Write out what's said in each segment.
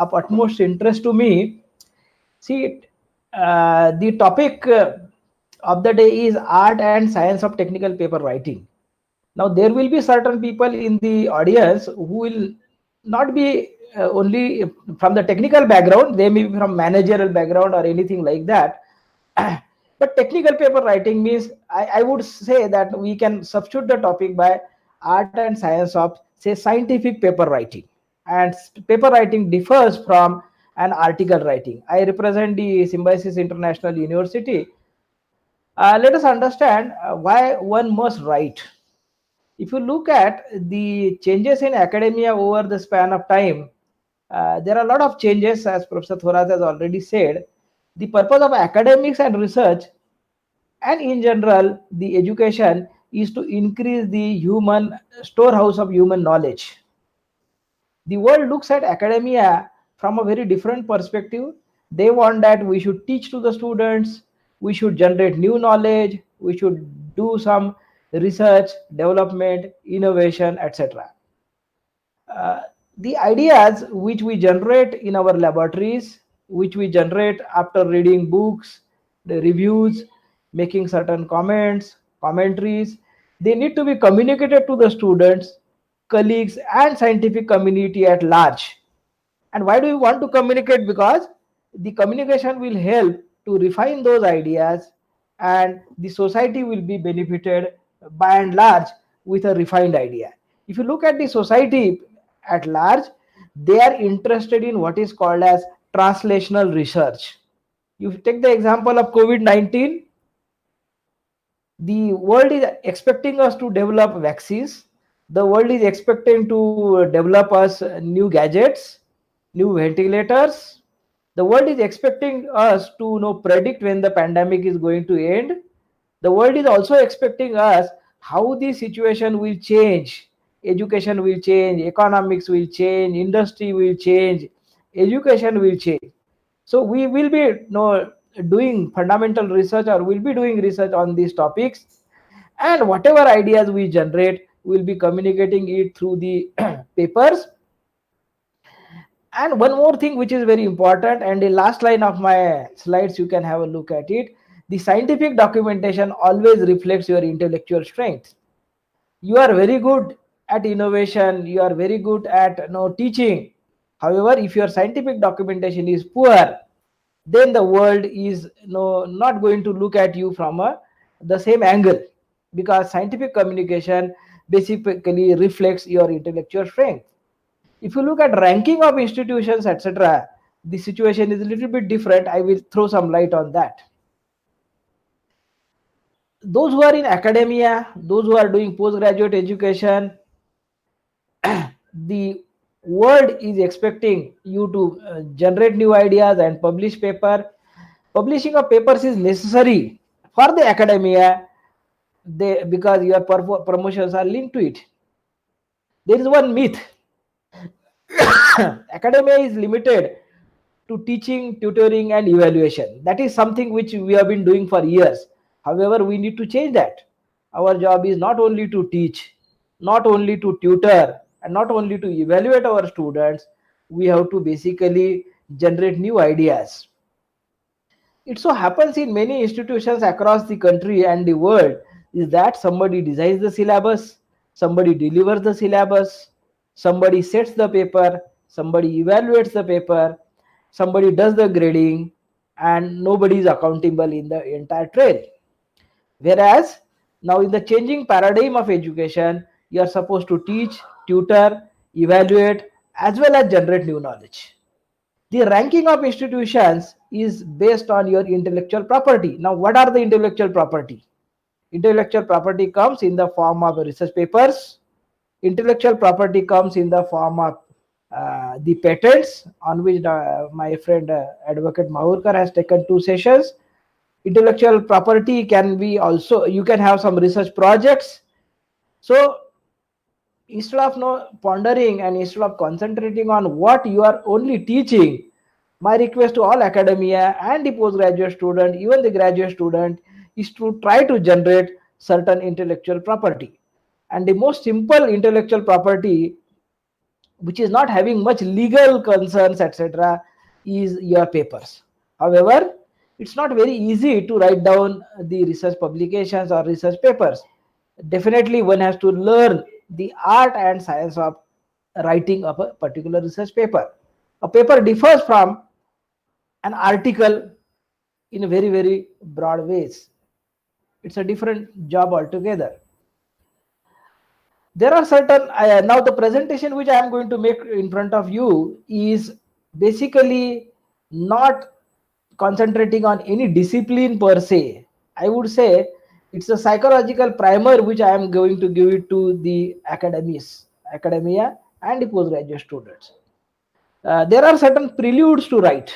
of utmost interest to me. See, the topic of the day is art and science of technical paper writing. Now, there will be certain people in the audience who will not be only from the technical background, they may be from managerial background or anything like that. But technical paper writing means, I would say that we can substitute the topic by art and science of, say, scientific paper writing. And paper writing differs from an article writing. I represent the Symbiosis International University. Let us understand why one must write. If you look at the changes in academia over the span of time, there are a lot of changes, as Professor Thorat has already said. The purpose of academics and research, and in general, the education, is to increase the human storehouse of human knowledge. The world looks at academia from a very different perspective. They want that we should teach to the students, we should generate new knowledge, we should do some research, development, innovation, etc. The ideas which we generate in our laboratories, which we generate after reading books, the reviews, making certain comments, commentaries, they need to be communicated to the students, colleagues, and scientific community at large. And why do we want to communicate? Because the communication will help to refine those ideas, and the society will be benefited by and large with a refined idea. If you look at the society at large, they are interested in what is called as translational research. You take the example of COVID-19, the world is expecting us to develop vaccines. The world is expecting to develop us new gadgets, new ventilators. The world is expecting us to predict when the pandemic is going to end. The world is also expecting us how the situation will change. Education will change, economics will change, industry will change, education will change. So we will be doing fundamental research, or will be doing research on these topics, and whatever ideas we generate, we'll be communicating it through the papers. And one more thing which is very important, and the last line of my slides, you can have a look at it. The scientific documentation always reflects your intellectual strength. You are very good at innovation, you are very good at teaching. However, if your scientific documentation is poor, then the world is not going to look at you from the same angle, because scientific communication basically reflects your intellectual strength. If you look at ranking of institutions, etc., the situation is a little bit different. I will throw some light on that. Those who are in academia, those who are doing postgraduate education, the world is expecting you to generate new ideas and publish paper. Publishing of papers is necessary for the academia, because your promotions are linked to it. There is one myth. Academia is limited to teaching, tutoring, and evaluation. That is something which we have been doing for years. However, we need to change that. Our job is not only to teach, not only to tutor, and not only to evaluate our students. We have to basically generate new ideas. It so happens in many institutions across the country and the world is that somebody designs the syllabus, somebody delivers the syllabus, somebody sets the paper, somebody evaluates the paper, somebody does the grading, and nobody is accountable in the entire trail. Whereas now in the changing paradigm of education, you are supposed to teach, tutor, evaluate, as well as generate new knowledge. The ranking of institutions is based on your intellectual property. Now, what are the intellectual property? Intellectual property comes in the form of research papers. Intellectual property comes in the form of the patents, on which my friend Advocate Mahurkar has taken 2 sessions. Intellectual property can be also, you can have some research projects. So instead of pondering and instead of concentrating on what you are only teaching, my request to all academia and the postgraduate student, even the graduate student, is to try to generate certain intellectual property. And the most simple intellectual property which is not having much legal concerns, etc., is your papers. However, it's not very easy to write down the research publications or research papers. Definitely, one has to learn the art and science of writing of a particular research paper. A paper differs from an article in a very, very broad ways. It's a different job altogether. There are certain, now the presentation which I am going to make in front of you is basically not concentrating on any discipline per se. I would say it's a psychological primer which I am going to give it to the academia and the postgraduate students. There are certain preludes to write.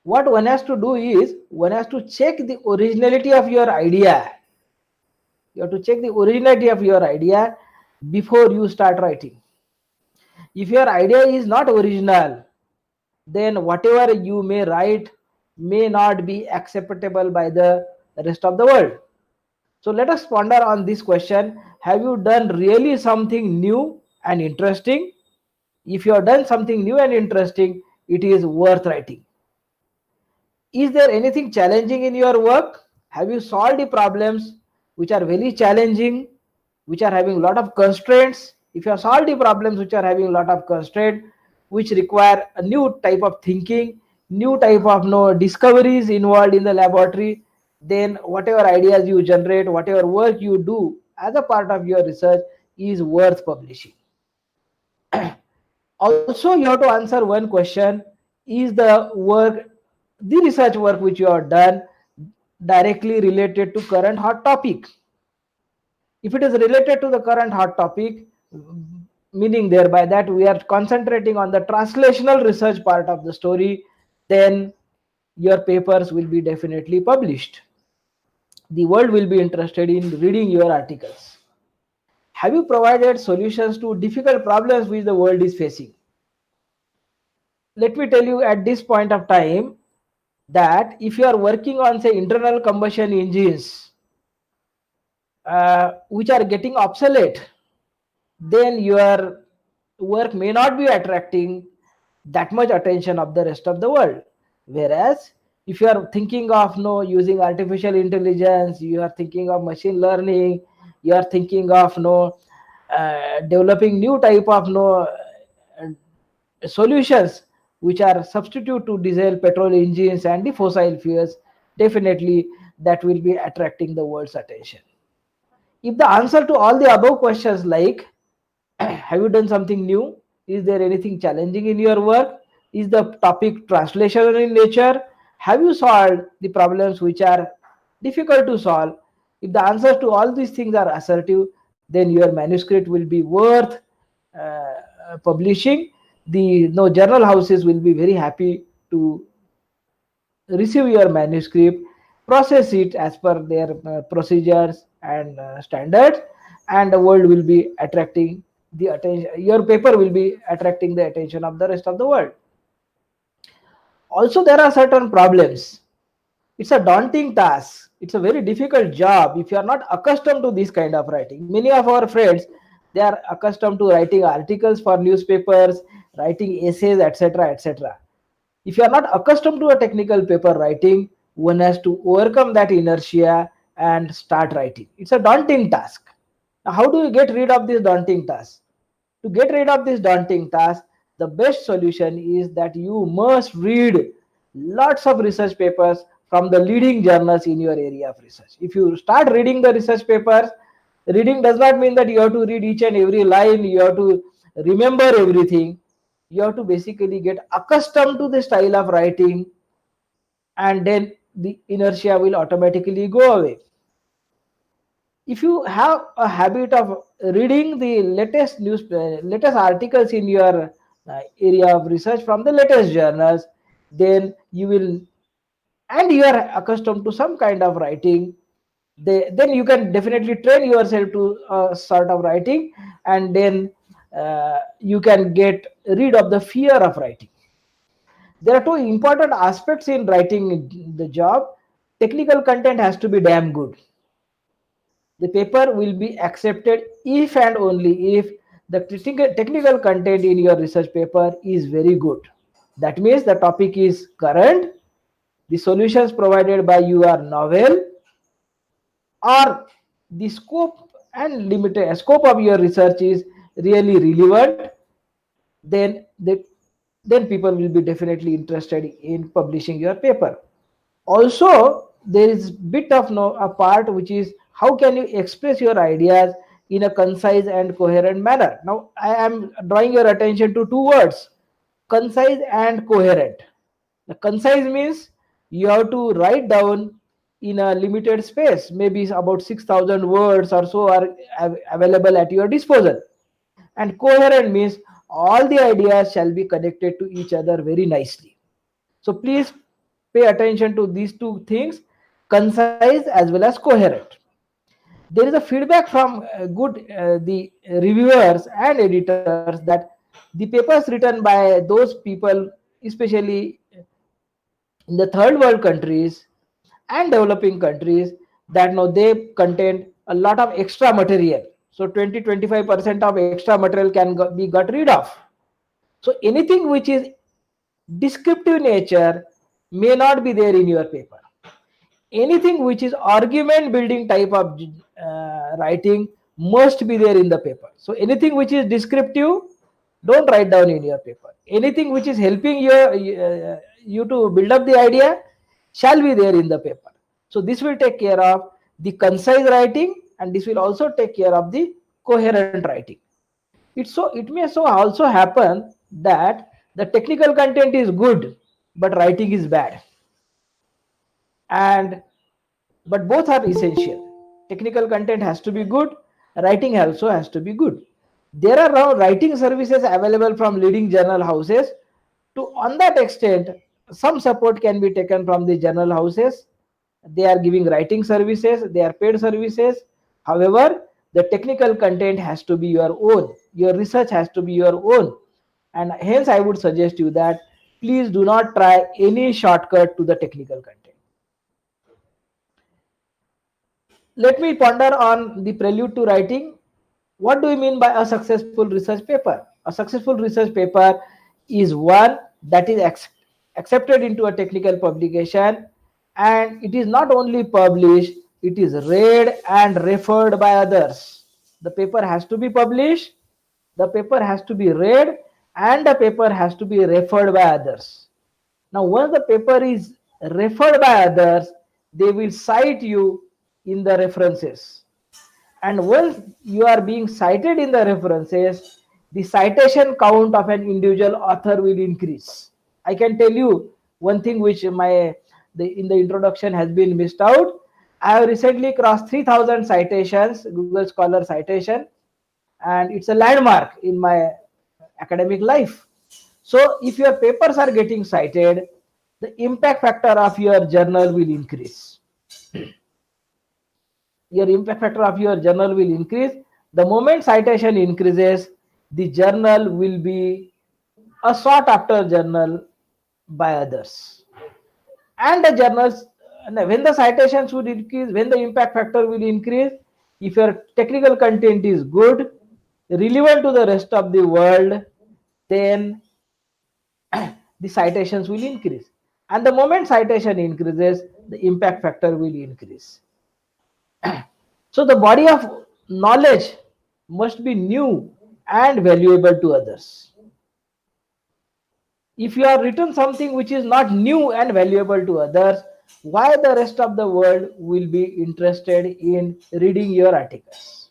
What one has to do is one has to check the originality of your idea. You have to check the originality of your idea before you start writing. If your idea is not original, then whatever you may write may not be acceptable by the rest of the world. So let us ponder on this question. Have you done really something new and interesting? If you have done something new and interesting, it is worth writing. Is there anything challenging in your work? Have you solved the problems which are very challenging, which are having a lot of constraints? If you have solved the problems which are having a lot of constraint, which require a new type of thinking, new type of discoveries involved in the laboratory, then whatever ideas you generate, whatever work you do as a part of your research is worth publishing. Also, you have to answer one question: is the research work which you have done directly related to current hot topic? If it is related to the current hot topic, meaning thereby that we are concentrating on the translational research part of the story, then your papers will be definitely published. The world will be interested in reading your articles. Have you provided solutions to difficult problems which the world is facing? Let me tell you at this point of time that if you are working on, say, internal combustion engines which are getting obsolete, then your work may not be attracting that much attention of the rest of the world. Whereas if you are thinking of using artificial intelligence, you are thinking of machine learning, you are thinking of developing new type of solutions which are substitute to diesel, petrol engines and the fossil fuels, definitely that will be attracting the world's attention. If the answer to all the above questions, like have you done something new, is there anything challenging in your work, is the topic translational in nature, have you solved the problems which are difficult to solve, if the answers to all these things are assertive, then your manuscript will be worth publishing. The journal houses will be very happy to receive your manuscript, process it as per their procedures and standards, and the world will be attracting the attention. Your paper will be attracting the attention of the rest of the world. Also, there are certain problems. It's a daunting task. It's a very difficult job if you are not accustomed to this kind of writing. Many of our friends, they are accustomed to writing articles for newspapers, writing essays, etc., etc. If you are not accustomed to a technical paper writing, one has to overcome that inertia and start writing. It's a daunting task. Now, how do you get rid of this daunting task? To get rid of this daunting task, the best solution is that you must read lots of research papers from the leading journals in your area of research. If you start reading the research papers, reading does not mean that you have to read each and every line, you have to remember everything. You have to basically get accustomed to the style of writing, and then the inertia will automatically go away. If you have a habit of reading the latest articles in your area of research from the latest journals, then you will, and you are accustomed to some kind of writing, then you can definitely train yourself to sort of writing, and then you can get rid of the fear of writing. There are two important aspects in writing the job. Technical content has to be damn good. The paper will be accepted if and only if the technical content in your research paper is very good. That means the topic is current, the solutions provided by you are novel, or the scope and limited scope of your research is really relevant, then then people will be definitely interested in publishing your paper. Also, there is bit of a part which is how can you express your ideas in a concise and coherent manner. Now I am drawing your attention to two words, concise and coherent. The concise means you have to write down in a limited space, maybe about 6,000 words or so are available at your disposal. And coherent means all the ideas shall be connected to each other very nicely. So please pay attention to these two things, concise as well as coherent. There is a feedback from the reviewers and editors that the papers written by those people, especially in the third world countries and developing countries, that now they contain a lot of extra material. So 20-25% of extra material can be got rid of. So anything which is descriptive nature may not be there in your paper. Anything which is argument building type of writing must be there in the paper. So anything which is descriptive, don't write down in your paper. Anything which is helping you to build up the idea shall be there in the paper. So this will take care of the concise writing, and this will also take care of the coherent writing. It may so also happen that the technical content is good but writing is bad, but both are essential. Technical content has to be good, writing also has to be good. There are now writing services available from leading journal houses. On that extent, some support can be taken from the journal houses. They are giving writing services, they are paid services. However, the technical content has to be your own. Your research has to be your own. And hence I would suggest you that please do not try any shortcut to the technical content. Let me ponder on the prelude to writing. What do we mean by a successful research paper? A successful research paper is one that is accepted into a technical publication, and it is not only published, it is read and referred by others. The paper has to be published, the paper has to be read, and the paper has to be referred by others. Now, once the paper is referred by others, they will cite you in the references. And once you are being cited in the references, the citation count of an individual author will increase. I can tell you one thing which in the introduction has been missed out. I have recently crossed 3,000 citations, Google Scholar citation, and it's a landmark in my academic life. So if your papers are getting cited, the impact factor of your journal will increase. Your impact factor of your journal will increase. The moment citation increases, the journal will be a sought after journal by others. And the journals, when the citations would increase, when the impact factor will increase, if your technical content is good, relevant to the rest of the world, then the citations will increase. And the moment citation increases, the impact factor will increase. So the body of knowledge must be new and valuable to others. If you have written something which is not new and valuable to others, why the rest of the world will be interested in reading your articles?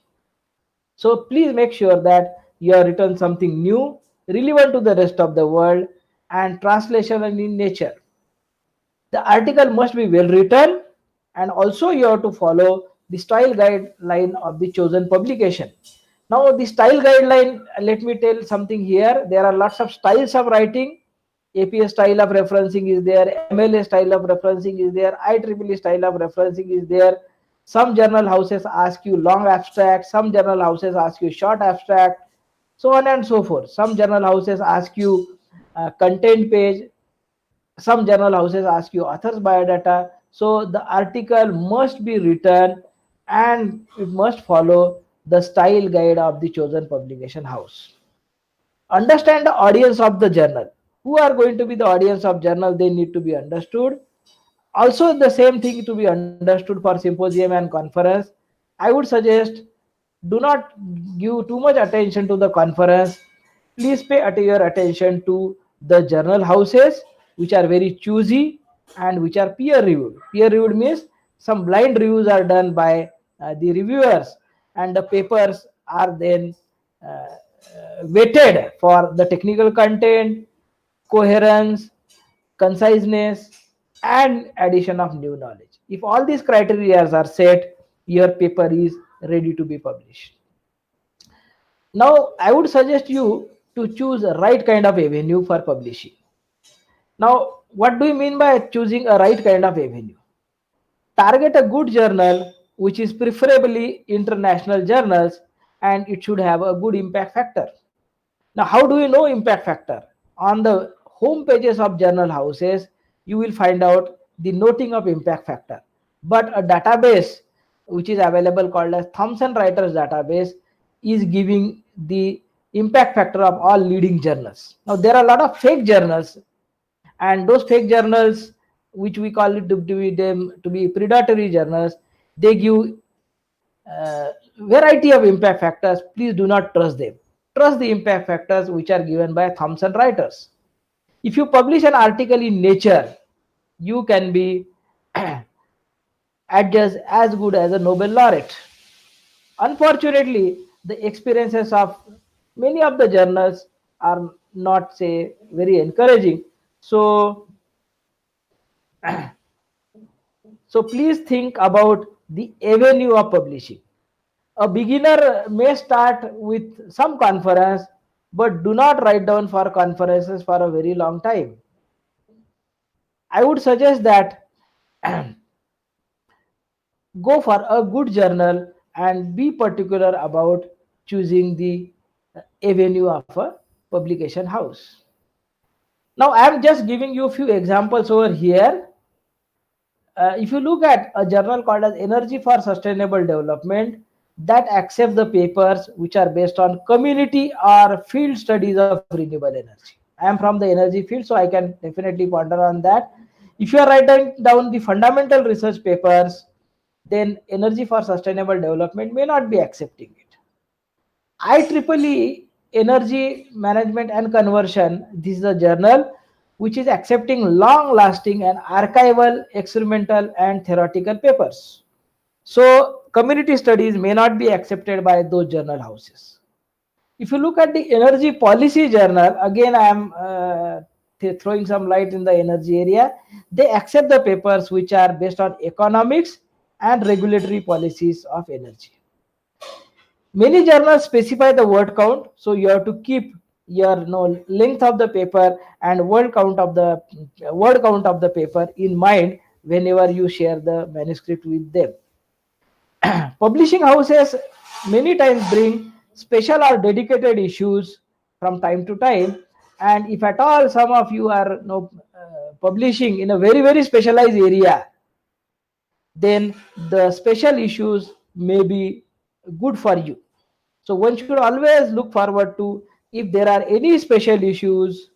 So please make sure that you have written something new, relevant to the rest of the world, and translational in nature. The article must be well written, and also you have to follow the style guideline of the chosen publication. Now the style guideline, let me tell something here. There are lots of styles of writing. APA style of referencing is there, MLA style of referencing is there, IEEE style of referencing is there. Some journal houses ask you long abstract, some journal houses ask you short abstract, so on and so forth. Some journal houses ask you content page, some journal houses ask you author's biodata. So the article must be written and it must follow the style guide of the chosen publication house. Understand the audience of the journal. Who are going to be the audience of journal? They need to be understood. Also, the same thing to be understood for symposium and conference. I would suggest do not give too much attention to the conference. Please pay your attention to the journal houses, which are very choosy and which are peer reviewed. Peer reviewed means some blind reviews are done by the reviewers, and the papers are then weighted for the technical content, coherence, conciseness, and addition of new knowledge. If all these criteria are set, your paper is ready to be published. Now, I would suggest you to choose the right kind of avenue for publishing. Now, what do you mean by choosing a right kind of avenue? Target a good journal, which is preferably international journals, and it should have a good impact factor. Now, how do you know impact factor? On the home pages of journal houses, you will find out the noting of impact factor. But a database which is available called as Thomson Reuters database is giving the impact factor of all leading journals. Now, there are a lot of fake journals, and those fake journals, which we call it to be predatory journals, they give variety of impact factors. Please do not trust them. Trust the impact factors which are given by Thomson Reuters. If you publish an article in Nature, you can be adjudged as good as a Nobel laureate. Unfortunately, the experiences of many of the journals are not, say, very encouraging. So please think about the avenue of publishing. A beginner may start with some conference, but do not write down for conferences for a very long time. I would suggest that go for a good journal and be particular about choosing the avenue of a publication house. Now, I am just giving you a few examples over here. If you look at a journal called as Energy for Sustainable Development, that accepts the papers which are based on community or field studies of renewable energy. I am from the energy field, so I can definitely ponder on that. If you are writing down the fundamental research papers, then Energy for Sustainable Development may not be accepting it. IEEE Energy Management and Conversion, this is a journal which is accepting long-lasting and archival experimental and theoretical papers. So community studies may not be accepted by those journal houses. If you look at the Energy Policy Journal, again I am throwing some light in the energy area. They accept the papers which are based on economics and regulatory policies of energy. Many journals specify the word count, so you have to keep your length of the paper and word count of the paper in mind whenever you share the manuscript with them. Publishing houses many times bring special or dedicated issues from time to time, and if at all some of you are publishing in a very, very specialized area, then the special issues may be good for you. So one should always look forward to if there are any special issues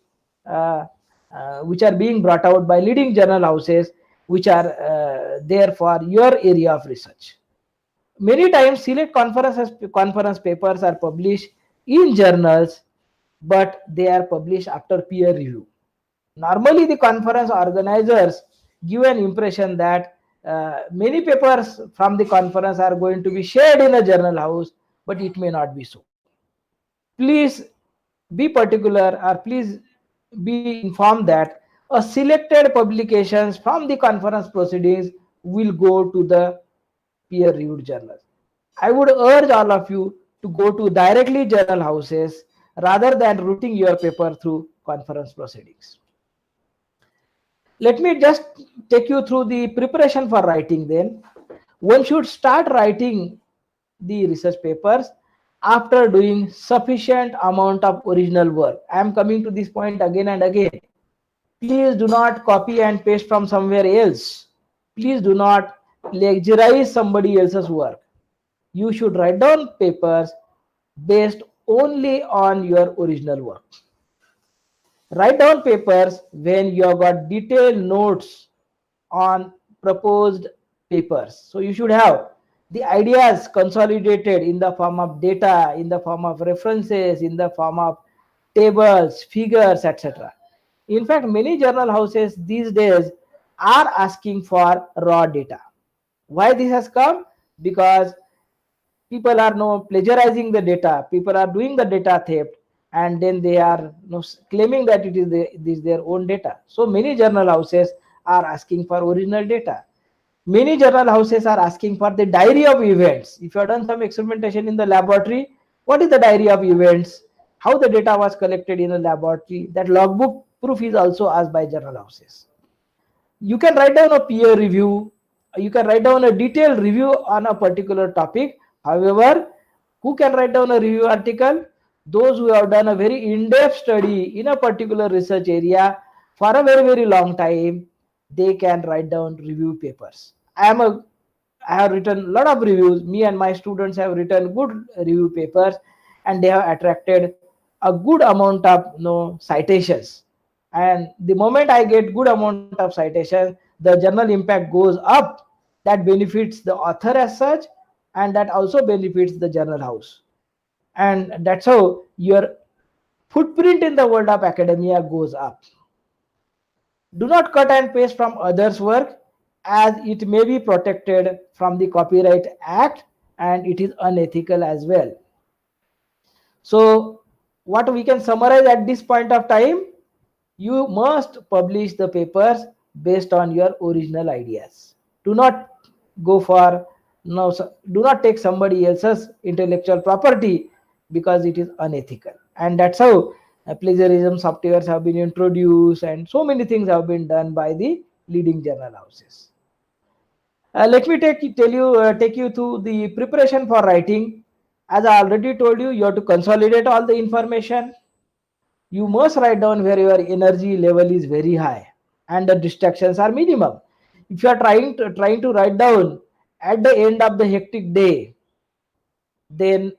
which are being brought out by leading journal houses which are there for your area of research. Many times select conference papers are published in journals, but they are published after peer review. Normally the conference organizers give an impression that many papers from the conference are going to be shared in a journal house, but it may not be so. Please be particular, or please be informed that a selected publications from the conference proceedings will go to the peer reviewed journals. I would urge all of you to go to directly journal houses rather than routing your paper through conference proceedings. Let me just take you through the preparation for writing then. One should start writing the research papers after doing sufficient amount of original work. I am coming to this point again and again. Please do not copy and paste from somewhere else. Please do not plagiarize somebody else's work. you should write down papers based only on your original work. Write down papers when you have got detailed notes on proposed papers. So you should have the ideas consolidated in the form of data, in the form of references, in the form of tables, figures, etc. In fact, many journal houses these days are asking for raw data. Why this has come? Because people are now plagiarizing the data, people are doing the data theft, and then they are claiming that it is their own data. So many journal houses are asking for original data. Many journal houses are asking for the diary of events. If you have done some experimentation in the laboratory, what is the diary of events, how the data was collected in the laboratory, that logbook proof is also asked by journal houses. You can write down a peer review, you can write down a detailed review on a particular topic. However, who can write down a review article? Those who have done a very in-depth study in a particular research area for a very, very long time, they can write down review papers. I have written a lot of reviews. Me and my students have written good review papers, and they have attracted a good amount of citations. And the moment I get good amount of citations, the journal impact goes up. That benefits the author as such, and that also benefits the journal house. And that's how your footprint in the world of academia goes up. Do not cut and paste from others' work, as it may be protected from the Copyright Act and it is unethical as well. So what we can summarize at this point of time, you must publish the papers based on your original ideas. Do not go for do not take somebody else's intellectual property, because it is unethical. And that's how plagiarism softwares have been introduced, and so many things have been done by the leading journal houses. Let me take you to the preparation for writing. As I already told you, you have to consolidate all the information. You must write down where your energy level is very high and the distractions are minimum. If you are trying to write down at the end of the hectic day, then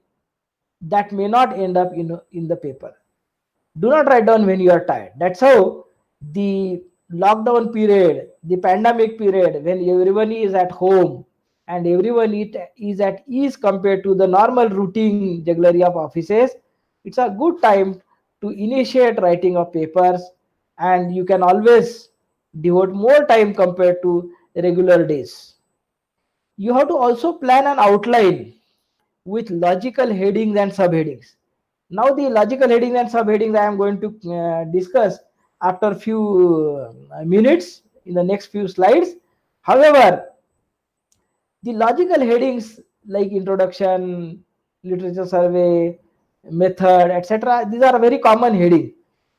that may not end up in the paper. Do not write down when you are tired. That's how the lockdown period, the pandemic period, when everyone is at home and everyone is at ease compared to the normal routine jugglery of offices, it's a good time to initiate writing of papers, and you can always devote more time compared to regular days. You have to also plan an outline with logical headings and subheadings. Now the logical headings and subheadings I am going to discuss after few minutes in the next few slides. However, the logical headings like introduction, literature survey, method, etc., these are a very common heading.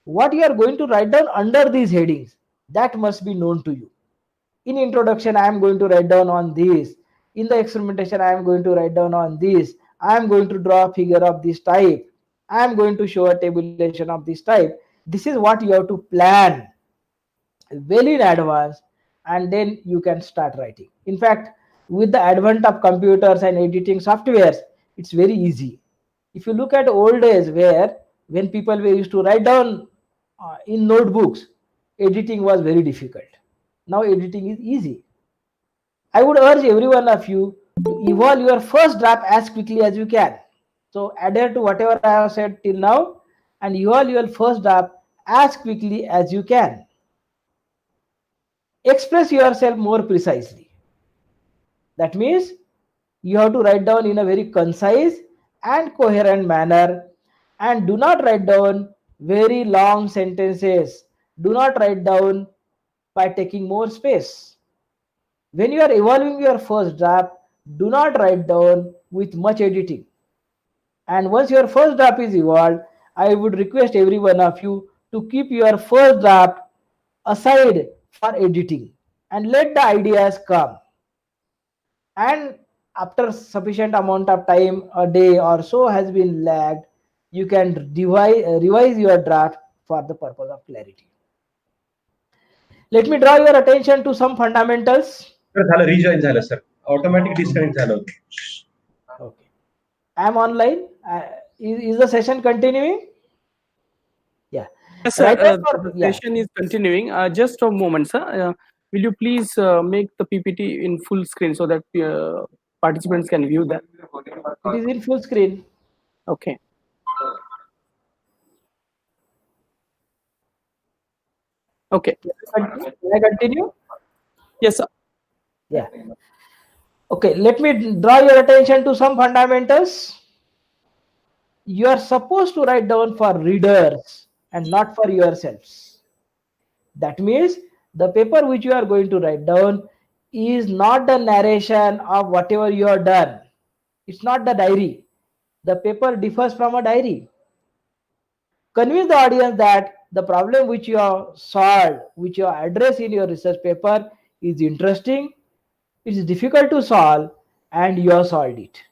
What you are going to write down under these headings, that must be known to you. In introduction, I am going to write down on this. In the experimentation, I am going to write down on this. I am going to draw a figure of this type. I am going to show a tabulation of this type. This is what you have to plan well in advance, and then you can start writing. In fact, with the advent of computers and editing softwares, it's very easy. If you look at old days, when people were used to write down in notebooks, editing was very difficult. Now editing is easy. I would urge every one of you to evolve your first draft as quickly as you can. So adhere to whatever I have said till now and evolve your first draft as quickly as you can. Express yourself more precisely. That means you have to write down in a very concise and coherent manner, and do not write down very long sentences. Do not write down by taking more space. When you are evolving your first draft, do not write down with much editing. And once your first draft is evolved, I would request every one of you to keep your first draft aside for editing and let the ideas come. And after sufficient amount of time, a day or so has been lagged, you can revise your draft for the purpose of clarity. Let me draw your attention to some fundamentals. झालं, rejoin झालं sir, automatic disconnect झालं होतं. I'm online. Is the session continuing? Yeah. Yes, sir. Writers The for, yeah. session is continuing. Just a moment, sir. Will you please make the PPT in full screen so that participants can view that? It is in full screen. Okay. Okay. Can I continue? Yes, sir. Yeah. Okay. Let me draw your attention to some fundamentals. You are supposed to write down for readers and not for yourselves. That means the paper which you are going to write down is not the narration of whatever you have done. It's not the diary. The paper differs from a diary. Convince the audience that the problem which you have solved, which you have addressed in your research paper is interesting, it's difficult to solve, and you have solved it.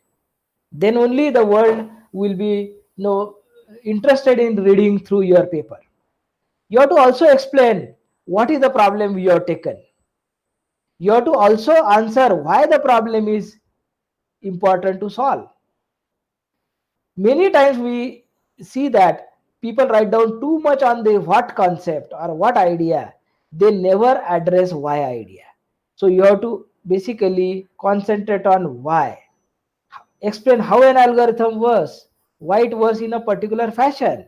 Then only the world will be interested in reading through your paper. You have to also explain what is the problem you have taken. You have to also answer why the problem is important to solve. Many times we see that people write down too much on the what concept or what idea, they never address why idea. So you have to basically concentrate on why. Explain how an algorithm works, why it works in a particular fashion,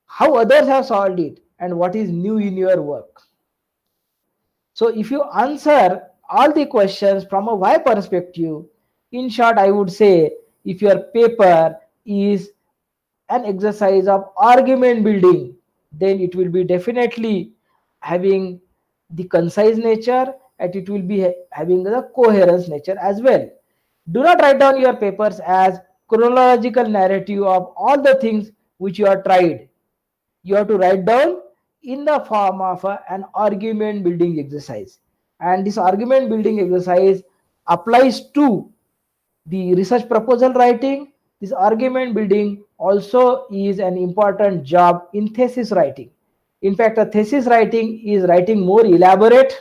how others have solved it, and what is new in your work. So if you answer all the questions from a why perspective, in short, I would say if your paper is an exercise of argument building, then it will be definitely having the concise nature and it will be having the coherence nature as well. Do not write down your papers as chronological narrative of all the things which you have tried. You have to write down in the form of an argument building exercise. And this argument building exercise applies to the research proposal writing. This argument building also is an important job in thesis writing. In fact, a thesis writing is writing more elaborate,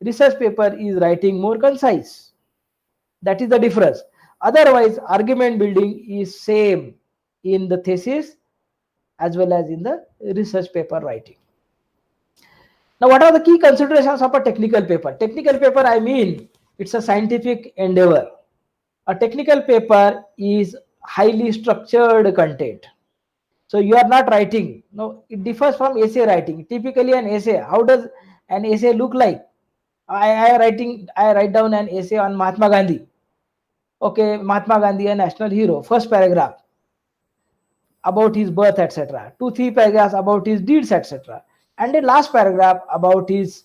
research paper is writing more concise. That is the difference. Otherwise, argument building is same in the thesis as well as in the research paper writing. Now, what are the key considerations of a technical paper? Technical paper, I mean, it's a scientific endeavor. A technical paper is highly structured content. So you are not writing. No, it differs from essay writing. Typically, an essay, how does an essay look like? I write down an essay on Mahatma Gandhi. Okay, Mahatma Gandhi, a national hero. First paragraph about his birth, etc. 2-3 paragraphs about his deeds, etc. And the last paragraph about his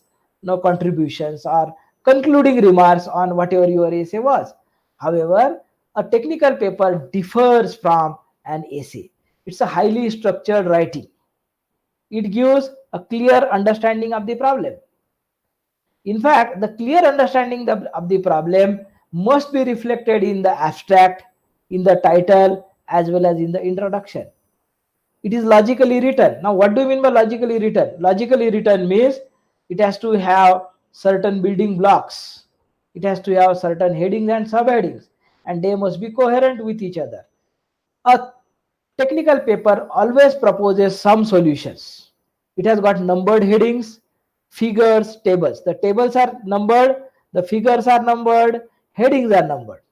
contributions or concluding remarks on whatever your essay was. However, a technical paper differs from an essay. It's a highly structured writing. It gives a clear understanding of the problem. In fact, the clear understanding of the problem must be reflected in the abstract, in the title, as well as in the introduction. It is logically written. Now, what do you mean by logically written? Logically written means it has to have certain building blocks. It has to have certain headings and subheadings, and they must be coherent with each other. A technical paper always proposes some solutions. It has got numbered headings, figures, tables. The tables are numbered, the figures are numbered, headings are numbered.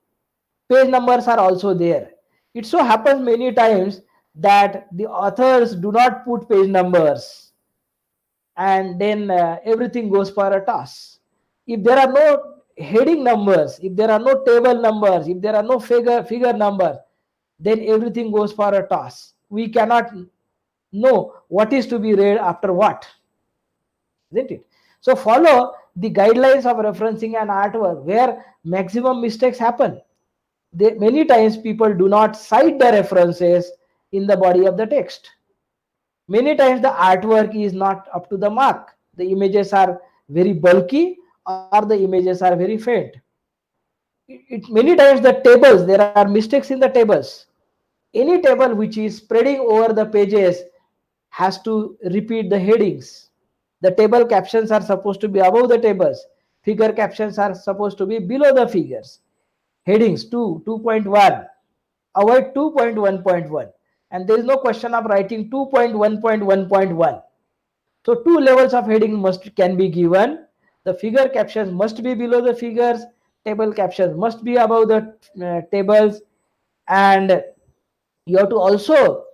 Page numbers are also there. It so happens many times that the authors do not put page numbers and then everything goes for a toss. If there are no heading numbers, if there are no table numbers, if there are no figure numbers, then everything goes for a toss. We cannot know what is to be read after what, isn't it? So follow the guidelines of referencing an artwork where maximum mistakes happen. Many times people do not cite the references in the body of the text. Many times the artwork is not up to the mark. The images are very bulky or the images are very faint. Many times the tables, there are mistakes in the tables. Any table which is spreading over the pages has to repeat the headings. The table captions are supposed to be above the tables. Figure captions are supposed to be below the figures. headings 2, 2.1, avoid 2.1.1, and there is no question of writing 2.1.1.1. So 2 levels of heading can be given. The figure captions must be below the figures, table captions must be above the tables, and you have to also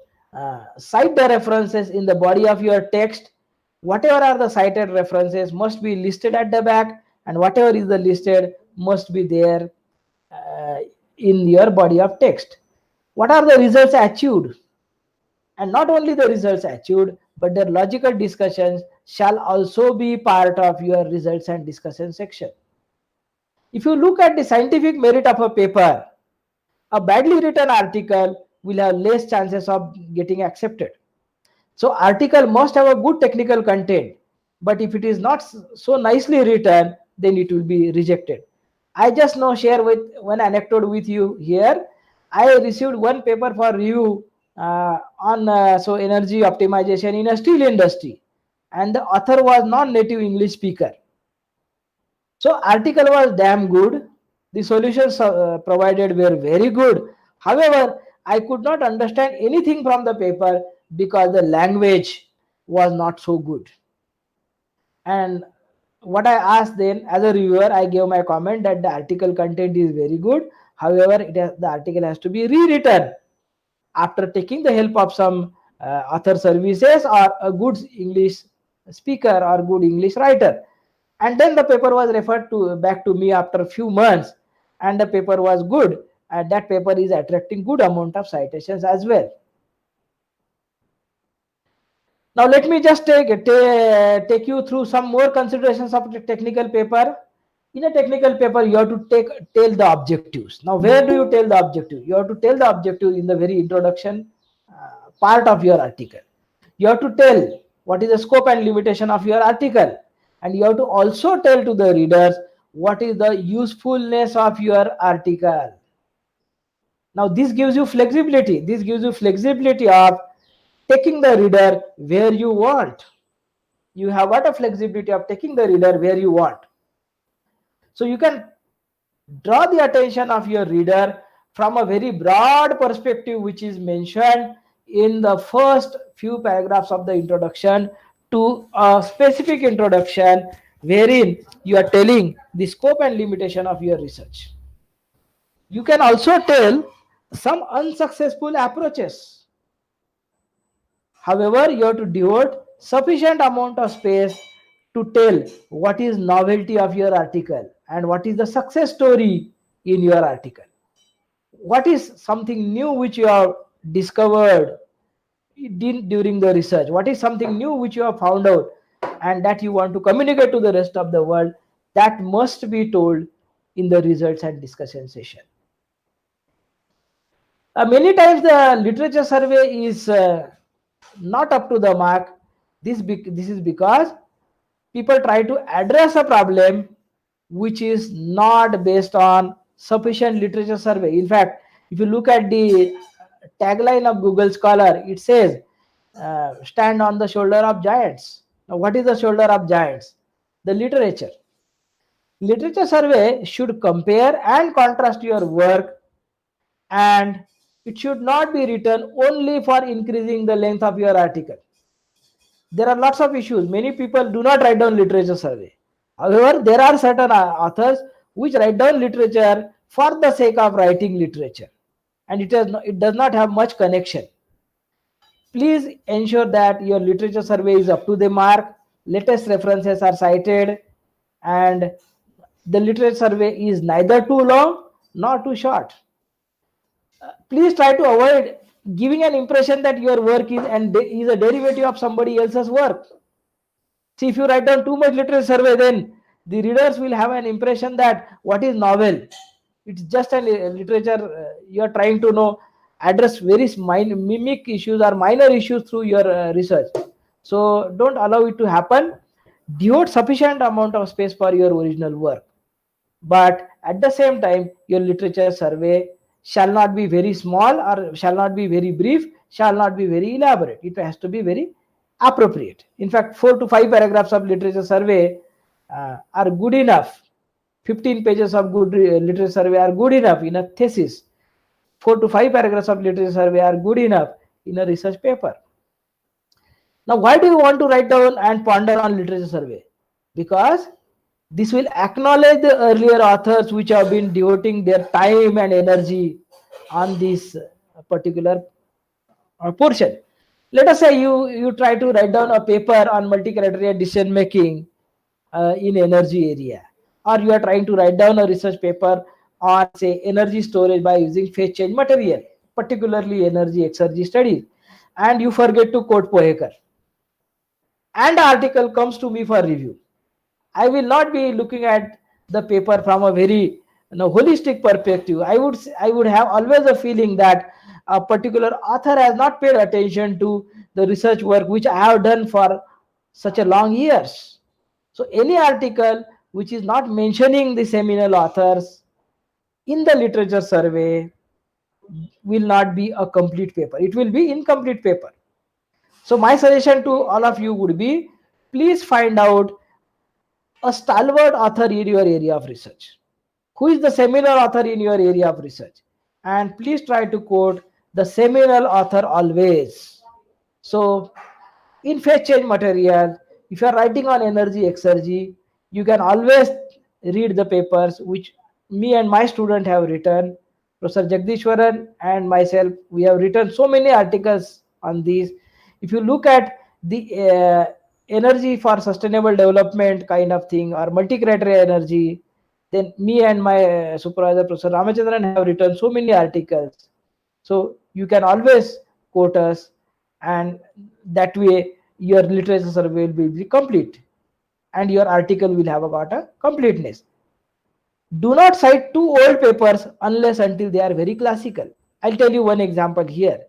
cite the references in the body of your text. Whatever are the cited references must be listed at the back, and whatever is the listed must be there in your body of text. What are the results achieved? And not only the results achieved, but their logical discussions shall also be part of your results and discussion section. If you look at the scientific merit of a paper, a badly written article will have less chances of getting accepted. So article must have a good technical content, but if it is not so nicely written, then it will be rejected. I just now share with one anecdote with you here. I received one paper for review on energy optimization in a steel industry, and the author was non-native English speaker. So article was damn good. The solutions provided were very good. However, I could not understand anything from the paper because the language was not so good. And what I asked then, as a reviewer, I gave my comment that the article content is very good. However, the article has to be rewritten after taking the help of some author services or a good English speaker or good English writer. And then the paper was referred back to me after a few months, and the paper was good, and that paper is attracting good amount of citations as well. Now let me just take you through some more considerations of the technical paper. In a technical paper, you have to tell the objectives. Now where do you tell the objective? You have to tell the objective in the very introduction part of your article. You have to tell what is the scope and limitation of your article, and you have to also tell to the readers what is the usefulness of your article. Now this gives you flexibility. This gives you flexibility of taking the reader where you want. You have got a flexibility of taking the reader where you want. So you can draw the attention of your reader from a very broad perspective which is mentioned in the first few paragraphs of the introduction to a specific introduction wherein you are telling the scope and limitation of your research. You can also tell some unsuccessful approaches. However, you have to devote sufficient amount of space to tell what is novelty of your article and what is the success story in your article. What is something new which you have discovered during the research? What is something new which you have found out and that you want to communicate to the rest of the world? That must be told in the results and discussion session. Many times the literature survey is not up to the mark. This is because people try to address a problem which is not based on sufficient literature survey. In fact, if you look at the tagline of Google Scholar, it says stand on the shoulder of giants. Now what is the shoulder of giants? The literature. Literature survey should compare and contrast your work, and it should not be written only for increasing the length of your article. There are lots of issues. Many people do not write down literature survey. However, there are certain authors which write down literature for the sake of writing literature, and it does not have much connection. Please ensure that your literature survey is up to the mark, latest references are cited, and the literature survey is neither too long nor too short. Please try to avoid giving an impression that your work is a derivative of somebody else's work. See, if you write down too much literature survey, then the readers will have an impression that what is novel? It's just a literature you are trying to address very mimic issues or minor issues through your research. So don't allow it to happen. Devote sufficient amount of space for your original work. But at the same time, your literature survey shall not be very small or shall not be very brief, shall not be very elaborate. It has to be very appropriate. In fact, 4 to 5 paragraphs of literature survey are good enough 15 pages of good literature survey are good enough in a thesis. 4 to 5 paragraphs of literature survey are good enough in a research paper. Now, why do you want to write down and ponder on literature survey? Because this will acknowledge the earlier authors which have been devoting their time and energy on this particular portion. Let us say you try to write down a paper on multi-criteria decision making in energy area, or you are trying to write down a research paper on, say, energy storage by using phase change material, particularly energy exergy studies, and you forget to quote Pohekar, and the article comes to me for review. I will not be looking at the paper from a very holistic perspective. I would have always a feeling that a particular author has not paid attention to the research work which I have done for such a long years. So any article which is not mentioning the seminal authors in the literature survey will not be a complete paper. It will be incomplete paper. So my suggestion to all of you would be, please find out a stalwart author in your area of research. Who is the seminal author in your area of research? And please try to quote the seminal author always. So in phase change material, if you are writing on energy exergy, you can always read the papers which me and my student have written. Professor Jagdishwaran and myself, we have written so many articles on these. If you look at the energy for sustainable development kind of thing, or multi-criteria energy, then me and my supervisor, Professor Ramachandran, have written so many articles. So you can always quote us, and that way your literature survey will be complete and your article will have got a completeness. Do not cite too old papers unless until they are very classical. I'll tell you one example here.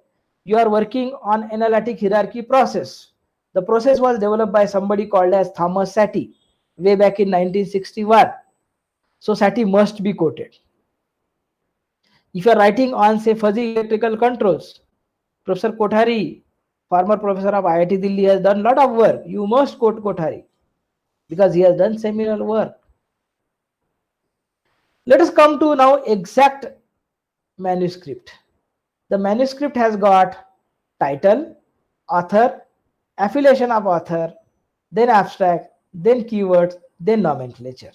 You are working on analytic hierarchy process. The process was developed by somebody called as Thomas Sati way back in 1961. So Sati must be quoted. If you are writing on, say, fuzzy electrical controls, Professor Kothari, former professor of IIT Delhi, has done a lot of work. You must quote Kothari because he has done seminal work. Let us come to now exact manuscript. The manuscript has got title, author, affiliation of author, then abstract, then keywords, then nomenclature.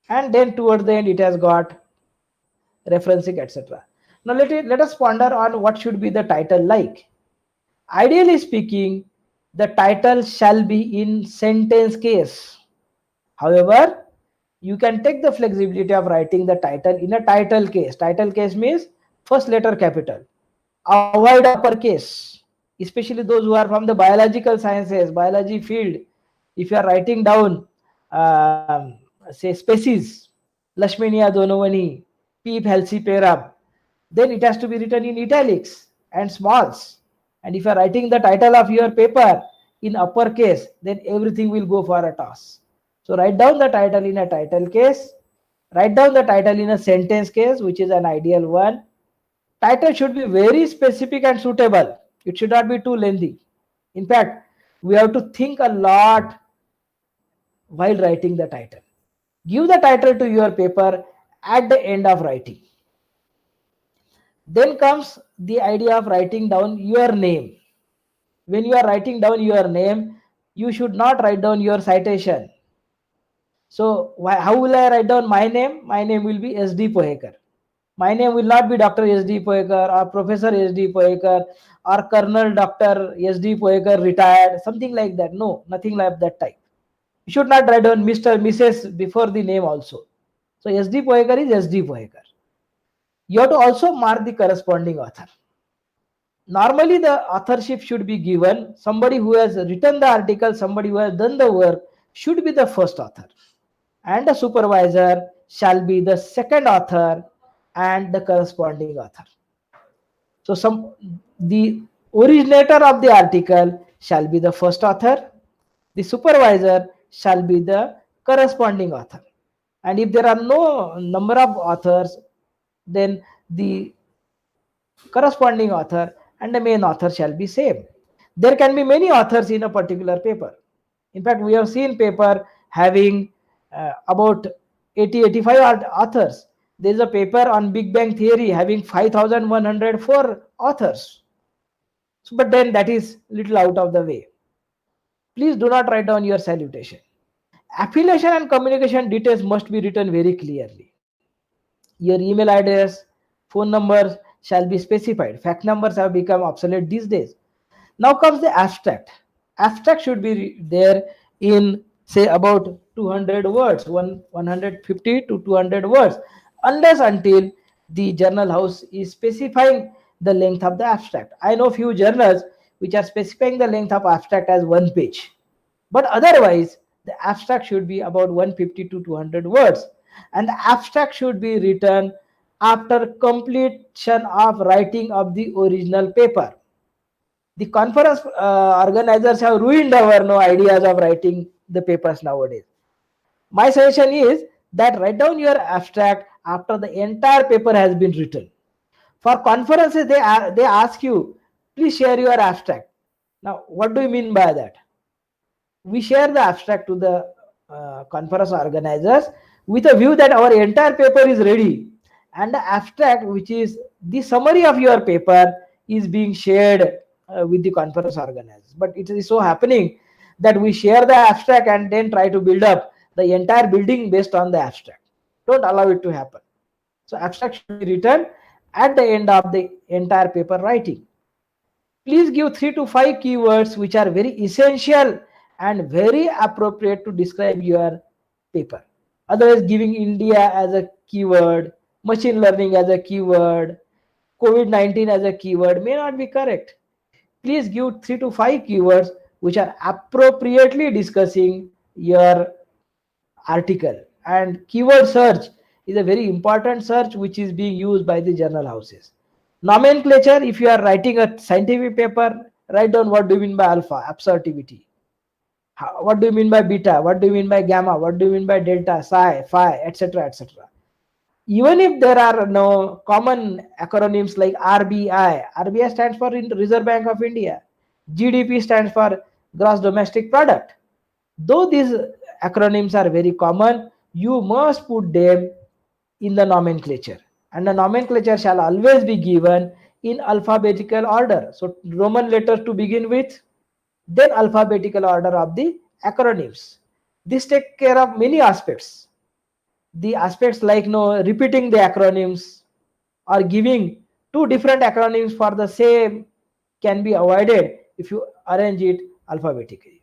And then towards the end it has got referencing, etc. Now let us ponder on what should be the title like. Ideally speaking, the title shall be in sentence case. However, you can take the flexibility of writing the title in a title case. Title case means first letter capital. Avoid uppercase, especially those who are from the biological sciences, biology field. If you are writing down, say, species, Leishmania donovani, Peep halcyparum, then it has to be written in italics and smalls. And if you are writing the title of your paper in uppercase, then everything will go for a toss. So write down the title in a title case, write down the title in a sentence case, which is an ideal one. Title should be very specific and suitable. It should not be too lengthy. In fact, we have to think a lot while writing the title. Give the title to your paper at the end of writing. Then comes the idea of writing down your name. When you are writing down your name, you should not write down your citation. So how will I write down my name? My name will be S.D. Pohekar. My name will not be Dr. S.D. Pohekar or Professor S.D. Pohekar or Colonel Dr. S.D. Pohekar retired, something like that. No, nothing like that type. You should not write down Mr. Mrs. before the name also. So S.D. Pohekar is S.D. Pohekar. You have to also mark the corresponding author. Normally the authorship should be given. Somebody who has written the article, somebody who has done the work should be the first author. And the supervisor shall be the second author and the corresponding author. So the originator of the article shall be the first author. The supervisor shall be the corresponding author. And if there are no number of authors, then the corresponding author and the main author shall be same. There can be many authors in a particular paper. In fact, we have seen paper having about 85 authors. There is a paper on Big Bang Theory having 5,104 authors. So, but then that is little out of the way. Please do not write down your salutation. Affiliation and communication details must be written very clearly. Your email address, phone numbers shall be specified. Fact numbers have become obsolete these days. Now comes the abstract. Abstract should be there in, say, about 200 words, 150 to 200 words, unless until the journal house is specifying the length of the abstract. I know few journals which are specifying the length of abstract as 1 page, but otherwise the abstract should be about 150 to 200 words, and the abstract should be written after completion of writing of the original paper. The conference organizers have ruined our ideas of writing the papers nowadays. My suggestion is that write down your abstract after the entire paper has been written. For conferences, they ask you, please share your abstract. Now, what do you mean by that? We share the abstract to the conference organizers with a view that our entire paper is ready, and the abstract, which is the summary of your paper, is being shared with the conference organizers. But it is so happening that we share the abstract and then try to build up the entire building based on the abstract. Don't allow it to happen. So abstract should be written at the end of the entire paper writing. Please give 3 to 5 keywords which are very essential and very appropriate to describe your paper. Otherwise, giving India as a keyword, machine learning as a keyword, COVID-19 as a keyword may not be correct. Please give 3 to 5 keywords which are appropriately discussing your article. And keyword search is a very important search which is being used by the journal houses. Nomenclature, if you are writing a scientific paper, write down what do you mean by alpha, absorptivity. What do you mean by beta? What do you mean by gamma? What do you mean by delta, psi, phi, etc., etc. Even if there are no common acronyms like RBI, RBI stands for Reserve Bank of India, GDP stands for Gross Domestic Product. Though these acronyms are very common, you must put them in the nomenclature, and the nomenclature shall always be given in alphabetical order. So Roman letters to begin with, then alphabetical order of the acronyms. This takes care of many aspects. The aspects like repeating the acronyms or giving 2 different acronyms for the same can be avoided if you arrange it alphabetically.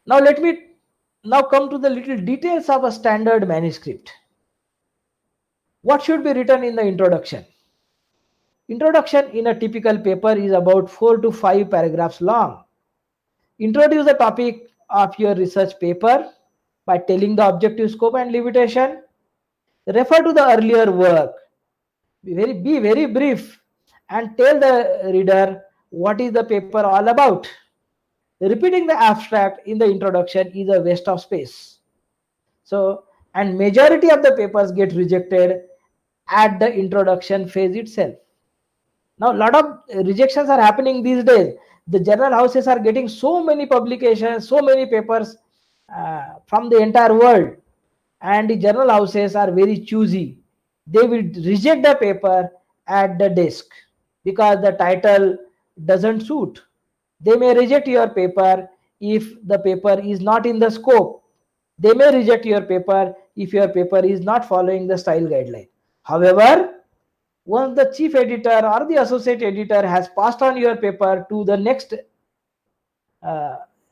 Now let me come to the little details of a standard manuscript. What should be written in the introduction? Introduction in a typical paper is about 4 to 5 paragraphs long. Introduce the topic of your research paper by telling the objective, scope and limitation. Refer to the earlier work. Be very brief and tell the reader what is the paper all about. Repeating the abstract in the introduction is a waste of space. So, and majority of the papers get rejected at the introduction phase itself. Now, a lot of rejections are happening these days. The journal houses are getting so many publications, so many papers from the entire world, and the journal houses are very choosy. They will reject the paper at the desk because the title doesn't suit. They may reject your paper if the paper is not in the scope. They may reject your paper if your paper is not following the style guideline. However, once the chief editor or the associate editor has passed on your paper to the next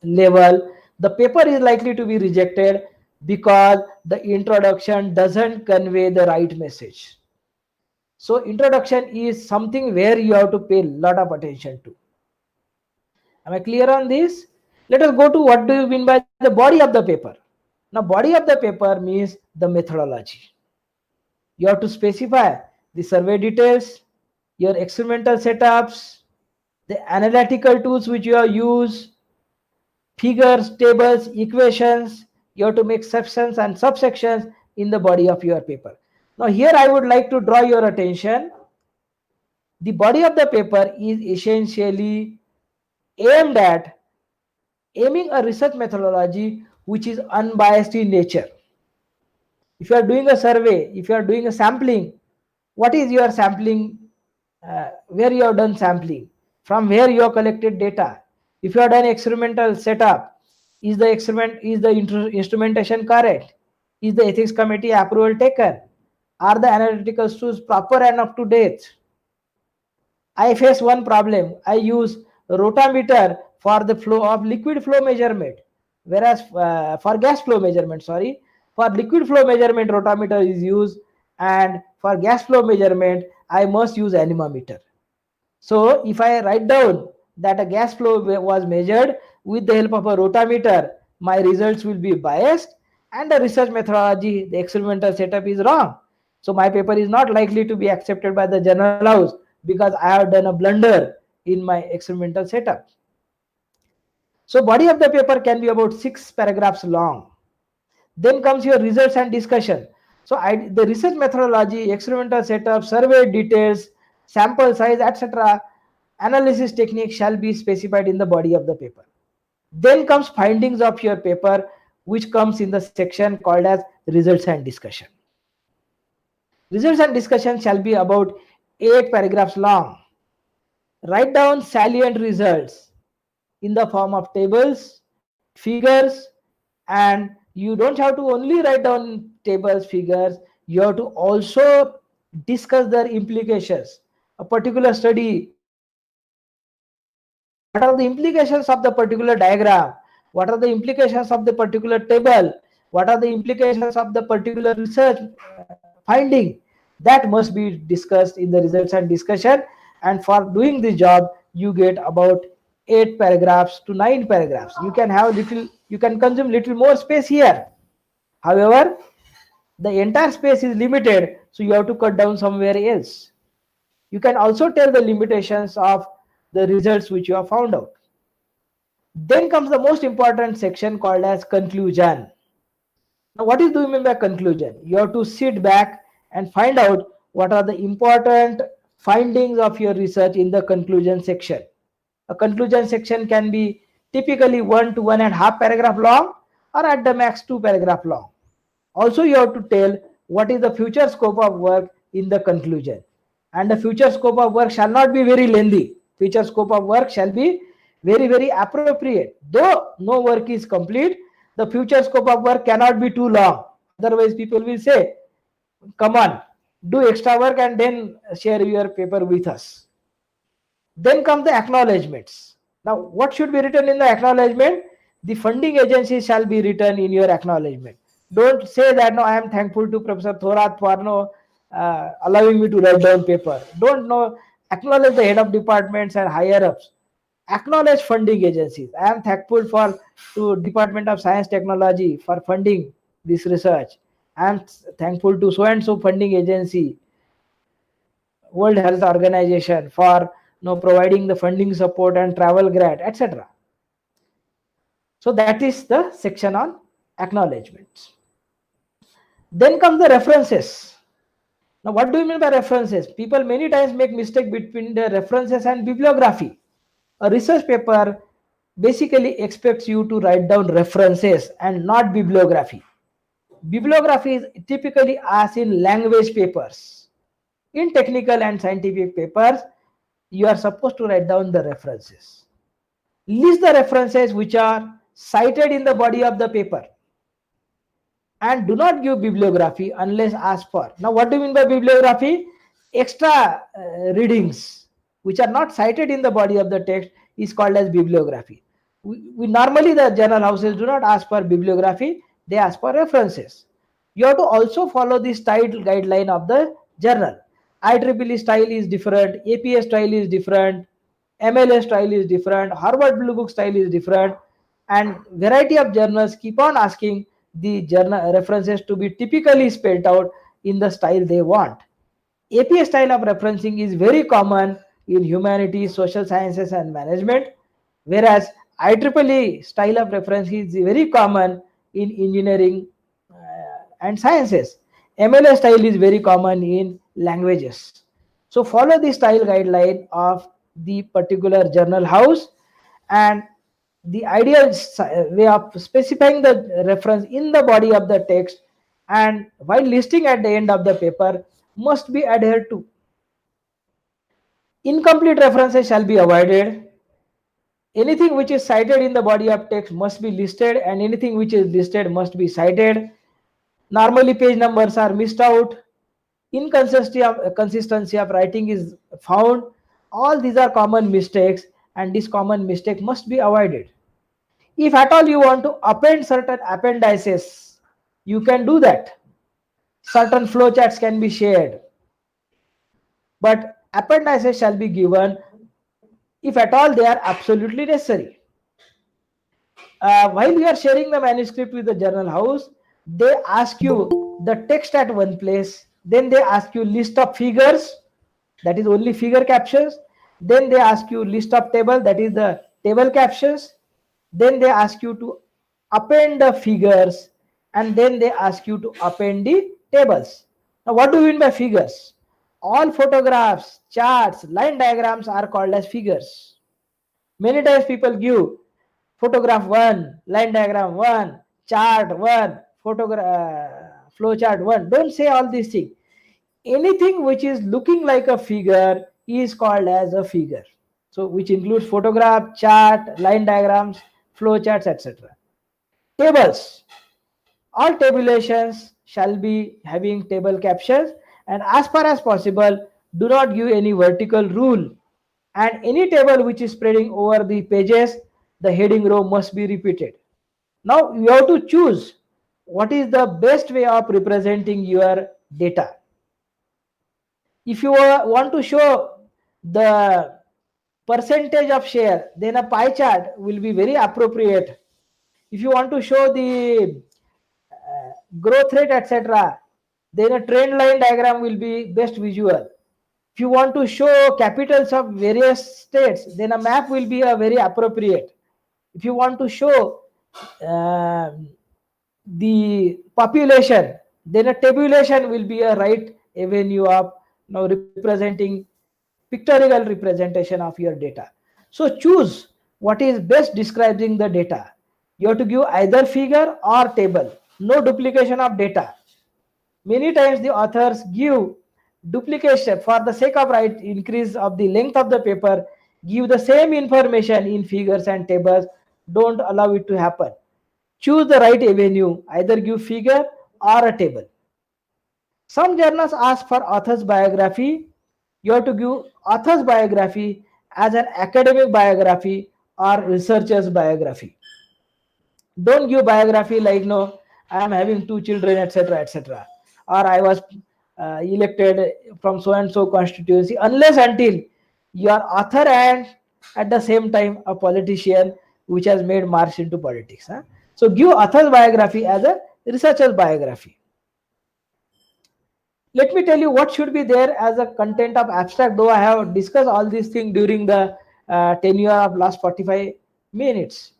level, the paper is likely to be rejected because the introduction doesn't convey the right message. So introduction is something where you have to pay a lot of attention to. Am I clear on this? Let us go to what do you mean by the body of the paper. Now, body of the paper means the methodology. You have to specify the survey details, your experimental setups, the analytical tools which you have used, figures, tables, equations. You have to make sections and subsections in the body of your paper. Now here I would like to draw your attention. The body of the paper is essentially aimed at aiming a research methodology which is unbiased in nature. If you are doing a survey, if you are doing a sampling, what is your sampling, where you have done sampling, from where you have collected data. If you have done experimental setup, is the instrumentation correct? Is the ethics committee approval taken? Are the analytical tools proper and up to date? I face one problem. I use rotameter for the flow of liquid flow measurement, whereas for gas flow measurement, sorry, for liquid flow measurement rotameter is used, and for gas flow measurement I must use anemometer. So if I write down that a gas flow was measured with the help of a rotameter, my results will be biased and the research methodology, the experimental setup is wrong. So my paper is not likely to be accepted by the journal house because I have done a blunder in my experimental setup. So body of the paper can be about 6 paragraphs long. Then comes your results and discussion. So the research methodology, experimental setup, survey details, sample size, etc., analysis technique shall be specified in the body of the paper. Then comes findings of your paper, which comes in the section called as results and discussion. Results and discussion shall be about 8 paragraphs long. Write down salient results in the form of tables, figures, and you don't have to only write down tables, figures, you have to also discuss their implications. A particular study, what are the implications of the particular diagram? What are the implications of the particular table? What are the implications of the particular research finding? That must be discussed in the results and discussion. And for doing this job, you get about 8 paragraphs to 9 paragraphs. You can consume little more space here. However, the entire space is limited, so you have to cut down somewhere else. You can also tell the limitations of the results which you have found out. Then comes the most important section called as conclusion. Now, what do you mean by conclusion? You have to sit back and find out what are the important findings of your research in the conclusion section. A conclusion section can be typically 1 to 1.5 paragraph long, or at the max 2 paragraph long. Also, you have to tell what is the future scope of work in the conclusion. And the future scope of work shall not be very lengthy. Future scope of work shall be very, very appropriate. Though no work is complete, the future scope of work cannot be too long. Otherwise, people will say, come on, do extra work and then share your paper with us. Then come the acknowledgements. Now, what should be written in the acknowledgement? The funding agency shall be written in your acknowledgement. Don't say that, no, I am thankful to Professor Thorat for allowing me to write down paper. Don't acknowledge the head of departments and higher ups. Acknowledge funding agencies. I am thankful to Department of Science Technology for funding this research. I am thankful to so and so funding agency, World Health Organization, for providing the funding support and travel grant, etc. So that is the section on acknowledgements. Then comes the references. Now, what do you mean by references? People many times make mistake between the references and bibliography. A research paper basically expects you to write down references and not bibliography. Bibliography is typically asked in language papers. In technical and scientific papers, you are supposed to write down the references. List the references which are cited in the body of the paper. And do not give bibliography unless asked for. Now, what do you mean by bibliography? Extra readings which are not cited in the body of the text is called as bibliography. We normally, the journal houses do not ask for bibliography, they ask for references. You have to also follow the style guideline of the journal. IEEE style is different, APA style is different, MLA style is different, Harvard Blue Book style is different, and variety of journals keep on asking the journal references to be typically spelled out in the style they want. APA style of referencing is very common in humanities, social sciences, and management, whereas IEEE style of referencing is very common in engineering and sciences. MLA style is very common in languages. So follow the style guideline of the particular journal house, and the ideal way of specifying the reference in the body of the text and while listing at the end of the paper must be adhered to. Incomplete references shall be avoided. Anything which is cited in the body of text must be listed, and anything which is listed must be cited. Normally page numbers are missed out. Consistency of writing is found. All these are common mistakes, and this common mistake must be avoided. If at all you want to append certain appendices, you can do that. Certain flowcharts can be shared, but appendices shall be given if at all they are absolutely necessary. While you are sharing the manuscript with the journal house, they ask you the text at one place, then they ask you list of figures, that is only figure captions, then they ask you list of table, that is the table captions, then they ask you to append the figures, and then they ask you to append the tables. Now what do you mean by figures? All photographs, charts, line diagrams are called as figures. Many times people give photograph 1, line diagram 1, chart 1, flow chart 1. Don't say all these things. Anything which is looking like a figure is called as a figure. So which includes photograph, chart, line diagrams, flow charts, etc. Tables. All tabulations shall be having table captions, and as far as possible, do not give any vertical rule. And any table which is spreading over the pages, the heading row must be repeated. Now you have to choose what is the best way of representing your data. If you want to show the percentage of share, then a pie chart will be very appropriate. If you want to show the growth rate, etc., then a trend line diagram will be best visual. If you want to show capitals of various states, then a map will be a very appropriate. If you want to show the population, then a tabulation will be a right avenue of now representing pictorial representation of your data. So choose what is best describing the data. You have to give either figure or table. No duplication of data. Many times the authors give duplication for the sake of increase of the length of the paper, give the same information in figures and tables. Don't allow it to happen. Choose the right avenue, either give figure or a table. Some journals ask for author's biography. You have to give author's biography as an academic biography or researcher's biography. Don't give biography like, no, I am having 2 children, etc., etc., or I was elected from so and so constituency, unless until you are author and at the same time a politician which has made march into politics. So give author's biography as a researcher's biography. Let me tell you what should be there as a content of abstract, though I have discussed all these things during the tenure of last 45 minutes.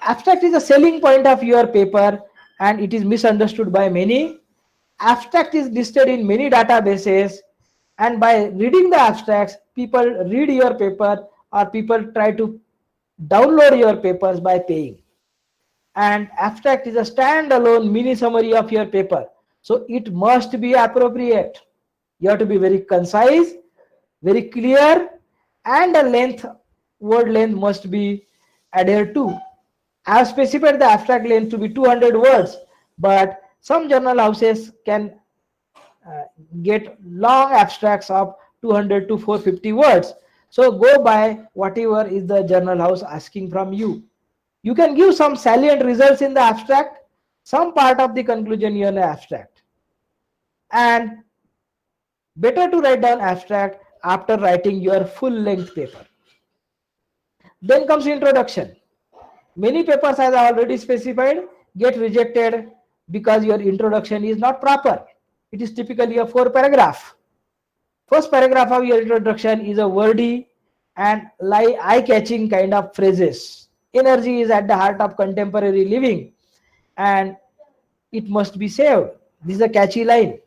Abstract is a selling point of your paper, and it is misunderstood by many. Abstract is listed in many databases, and by reading the abstracts, people read your paper, or people try to download your papers by paying. And abstract is a standalone mini summary of your paper, so it must be appropriate. You have to be very concise, very clear, and the word length must be adhered to. I have specified the abstract length to be 200 words, but some journal houses can get long abstracts of 200 to 450 words. So go by whatever is the journal house asking from you. You can give some salient results in the abstract, some part of the conclusion in the abstract. And better to write down abstract after writing your full-length paper. Then comes introduction. Many papers, as I already specified, get rejected because your introduction is not proper. It is typically a 4-paragraph. First paragraph of your introduction is a wordy and eye-catching kind of phrases. Energy is at the heart of contemporary living, and it must be saved. This is a catchy line.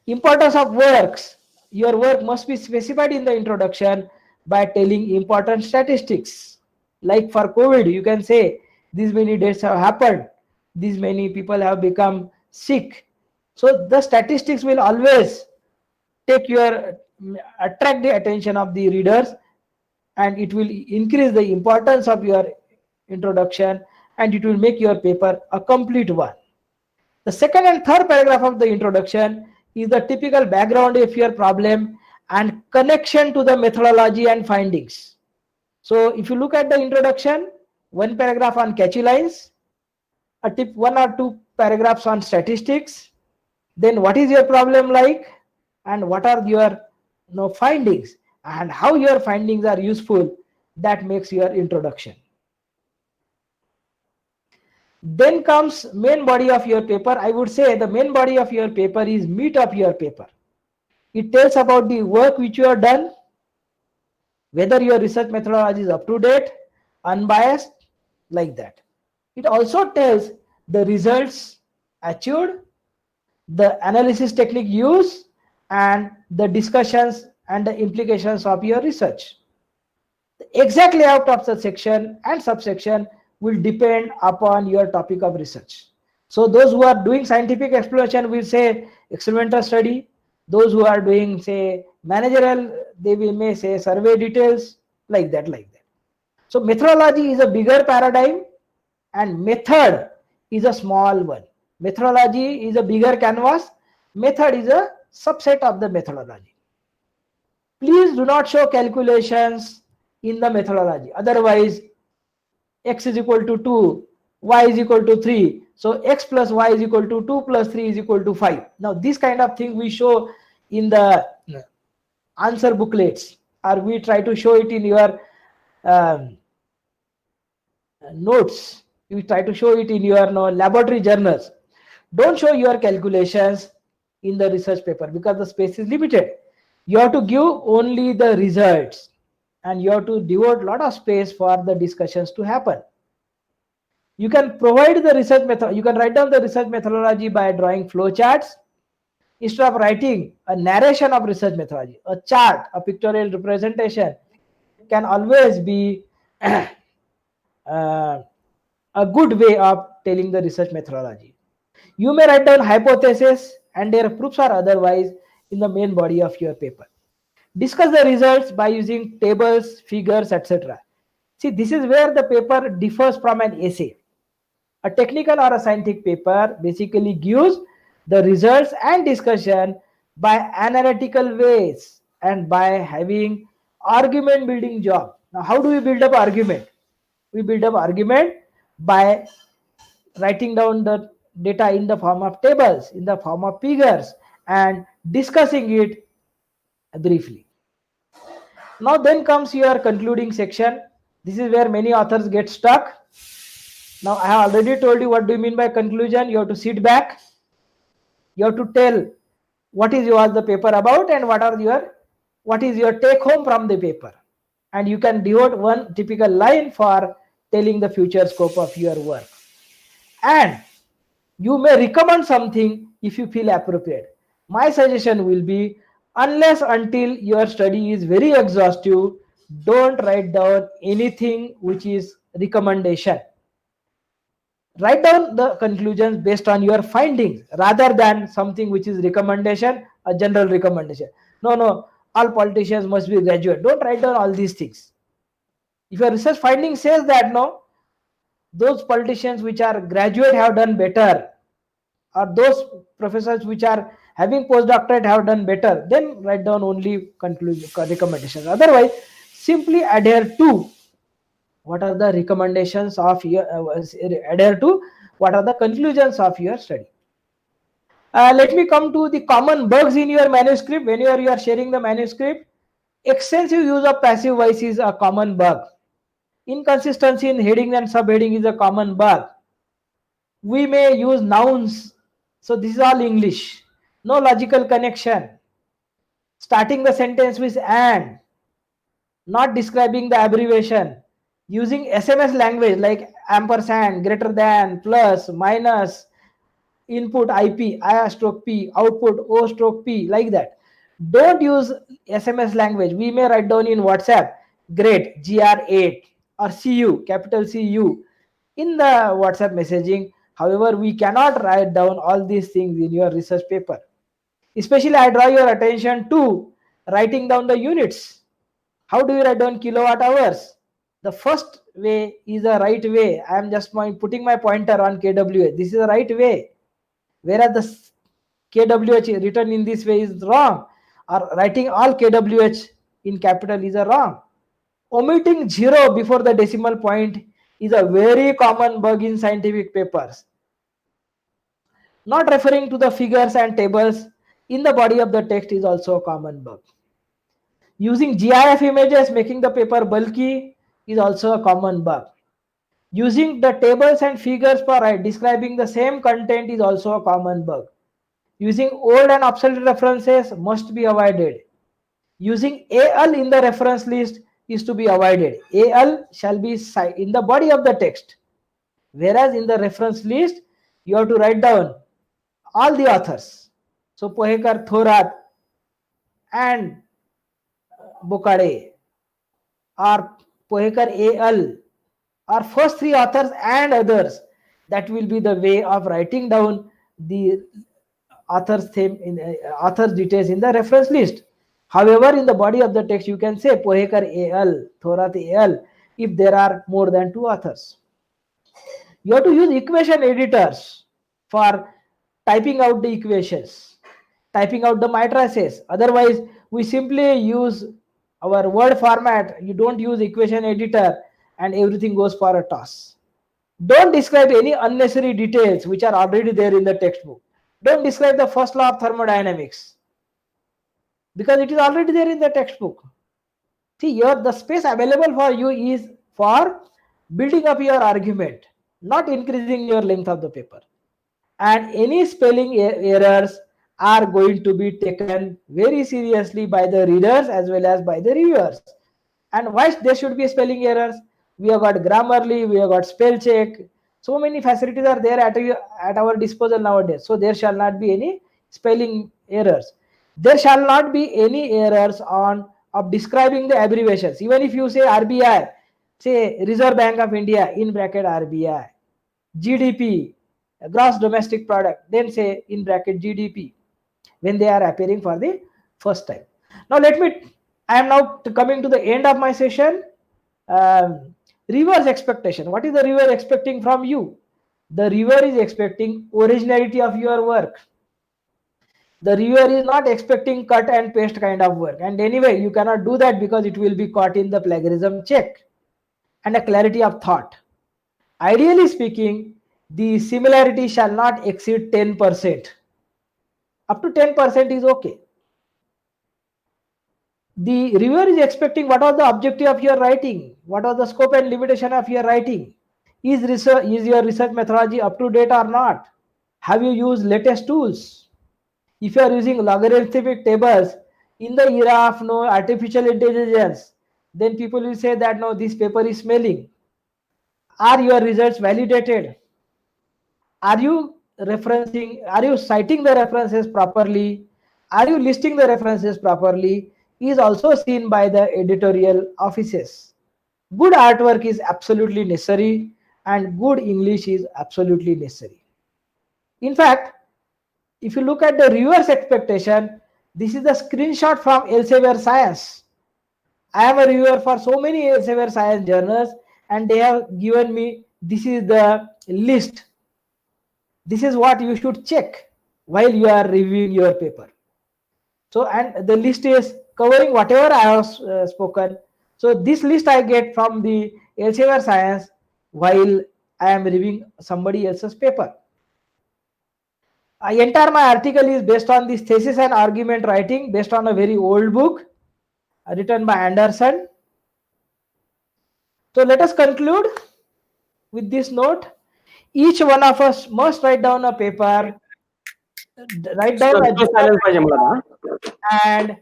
Importance of works. Your work must be specified in the introduction by telling important statistics. Like for COVID, you can say these many deaths have happened. these many people have become sick. So the statistics will always attract the attention of the readers, and it will increase the importance of your introduction, and it will make your paper a complete one. The second and third paragraph of the introduction is the typical background of your problem and connection to the methodology and findings. So if you look at the introduction, one paragraph on catchy lines, one or two paragraphs on statistics, then what is your problem like, and what are your findings, and how your findings are useful. That makes your introduction. Then comes main body of your paper. I would say the main body of your paper is meat of your paper. It tells about the work which you have done, whether your research methodology is up to date, unbiased, like that. It also tells the results achieved, the analysis technique used, and the discussions and the implications of your research. The exact layout of the section and subsection will depend upon your topic of research. So those who are doing scientific exploration will say experimental study. Those who are doing, say, managerial, they may say survey details, like that. So methodology is a bigger paradigm and method is a small one. Methodology is a bigger canvas. Method is a subset of the methodology. Please do not show calculations in the methodology. Otherwise, x is equal to 2, y is equal to 3. So x plus y is equal to 2 plus 3 is equal to 5. Now this kind of thing we show in the answer booklets, or we try to show it in your notes. You try to show it in your laboratory journals. Don't show your calculations in the research paper because the space is limited. You have to give only the results, and you have to devote a lot of space for the discussions to happen. You can provide the research method. You can write down the research methodology by drawing flow charts. Instead of writing a narration of research methodology, a chart, a pictorial representation can always be a good way of telling the research methodology. You may write down hypotheses and their proofs or otherwise in the main body of your paper. Discuss the results by using tables, figures, etc. See, this is where the paper differs from an essay. A technical or a scientific paper basically gives the results and discussion by analytical ways and by having argument building job. Now, how do we build up argument? We build up argument by writing down the data in the form of tables, in the form of figures, and discussing it briefly. Now then comes your concluding section. This is where many authors get stuck. Now I have already told you what do you mean by conclusion. You have to sit back. You have to tell what is the paper about and what is your take home from the paper. And you can devote one typical line for telling the future scope of your work. And you may recommend something if you feel appropriate. My suggestion will be, unless until your study is very exhaustive, don't write down anything which is recommendation. Write down the conclusions based on your findings rather than something which is recommendation, a general recommendation. No, all politicians must be graduate. Don't write down all these things. If your research finding says that those politicians which are graduate have done better, or those professors which are having postdoctorate have done better, then write down only recommendations. Otherwise, simply adhere to what are the recommendations of your adhere to what are the conclusions of your study. Let me come to the common bugs in your manuscript. Whenever you are sharing the manuscript, extensive use of passive voice is a common bug. Inconsistency in heading and subheading is a common bug. We may use nouns, so this is all English. No logical connection. Starting the sentence with and, not describing the abbreviation. Using SMS language like ampersand, greater than, plus, minus, input IP, I*P, output O*P, like that. Don't use SMS language. We may write down in WhatsApp, great, GR8, or CU, capital CU, in the WhatsApp messaging. However, we cannot write down all these things in your research paper. Especially, I draw your attention to writing down the units. How do you write down kilowatt hours? The first way is the right way. I am just putting my pointer on kWh. This is the right way. Whereas the kWh written in this way is wrong, or writing all kWh in capital is wrong. Omitting 0 before the decimal point is a very common bug in scientific papers. Not referring to the figures and tables in the body of the text is also a common bug. Using GIF images making the paper bulky is also a common bug. Using the tables and figures for describing the same content is also a common bug. Using old and obsolete references must be avoided. Using AL in the reference list is to be avoided. AL shall be in the body of the text, whereas in the reference list you have to write down all the authors. So Pohekar, Thorat and Bokade, or Pohekar AL, or first 3 authors and others. That will be the way of writing down the author's details in the reference list. However, in the body of the text, you can say Pohekar AL, Thorat AL, if there are more than 2 authors. You have to use equation editors for typing out the equations, typing out the matrices. Otherwise, we simply use our word format. You don't use equation editor and everything goes for a toss. Don't describe any unnecessary details which are already there in the textbook. Don't describe the first law of thermodynamics because it is already there in the textbook. See, the space available for you is for building up your argument, not increasing your length of the paper. And any spelling errors are going to be taken very seriously by the readers as well as by the reviewers. And why there should be spelling errors? We have got Grammarly, we have got spell check. So many facilities are there at our disposal nowadays. So there shall not be any spelling errors. There shall not be any errors of describing the abbreviations. Even if you say RBI, say Reserve Bank of India in bracket RBI, GDP, gross domestic product, then say in bracket GDP when they are appearing for the first time. Now I am now coming to the end of my session. Reviewer's expectation. What is the reviewer expecting from you? The reviewer is expecting originality of your work. The reviewer is not expecting cut and paste kind of work. And anyway, you cannot do that because it will be caught in the plagiarism check. And a clarity of thought. Ideally speaking, the similarity shall not exceed 10%. Up to 10% is okay. The reviewer is expecting what was the objective of your writing, what was the scope and limitation of your writing. Is your research methodology up to date or not? Have you used latest tools? If you are using logarithmic tables in the era of artificial intelligence, then people will say that no, this paper is smelling. Are your results validated? Are you citing the references properly? Are you listing the references properly? Is also seen by the editorial offices. Good artwork is absolutely necessary and good English is absolutely necessary. In fact, if you look at the reviewer's expectation, this is the screenshot from Elsevier Science. I am a reviewer for so many Elsevier Science journals and they have given me, this is the list. This is what you should check while you are reviewing your paper. So, and the list is covering whatever I have spoken. So this list I get from the Elsevier Science while I am reviewing somebody else's paper. Entire my article is based on this thesis and argument writing based on a very old book written by Anderson. So let us conclude with this note. Each one of us must write down a paper, write down and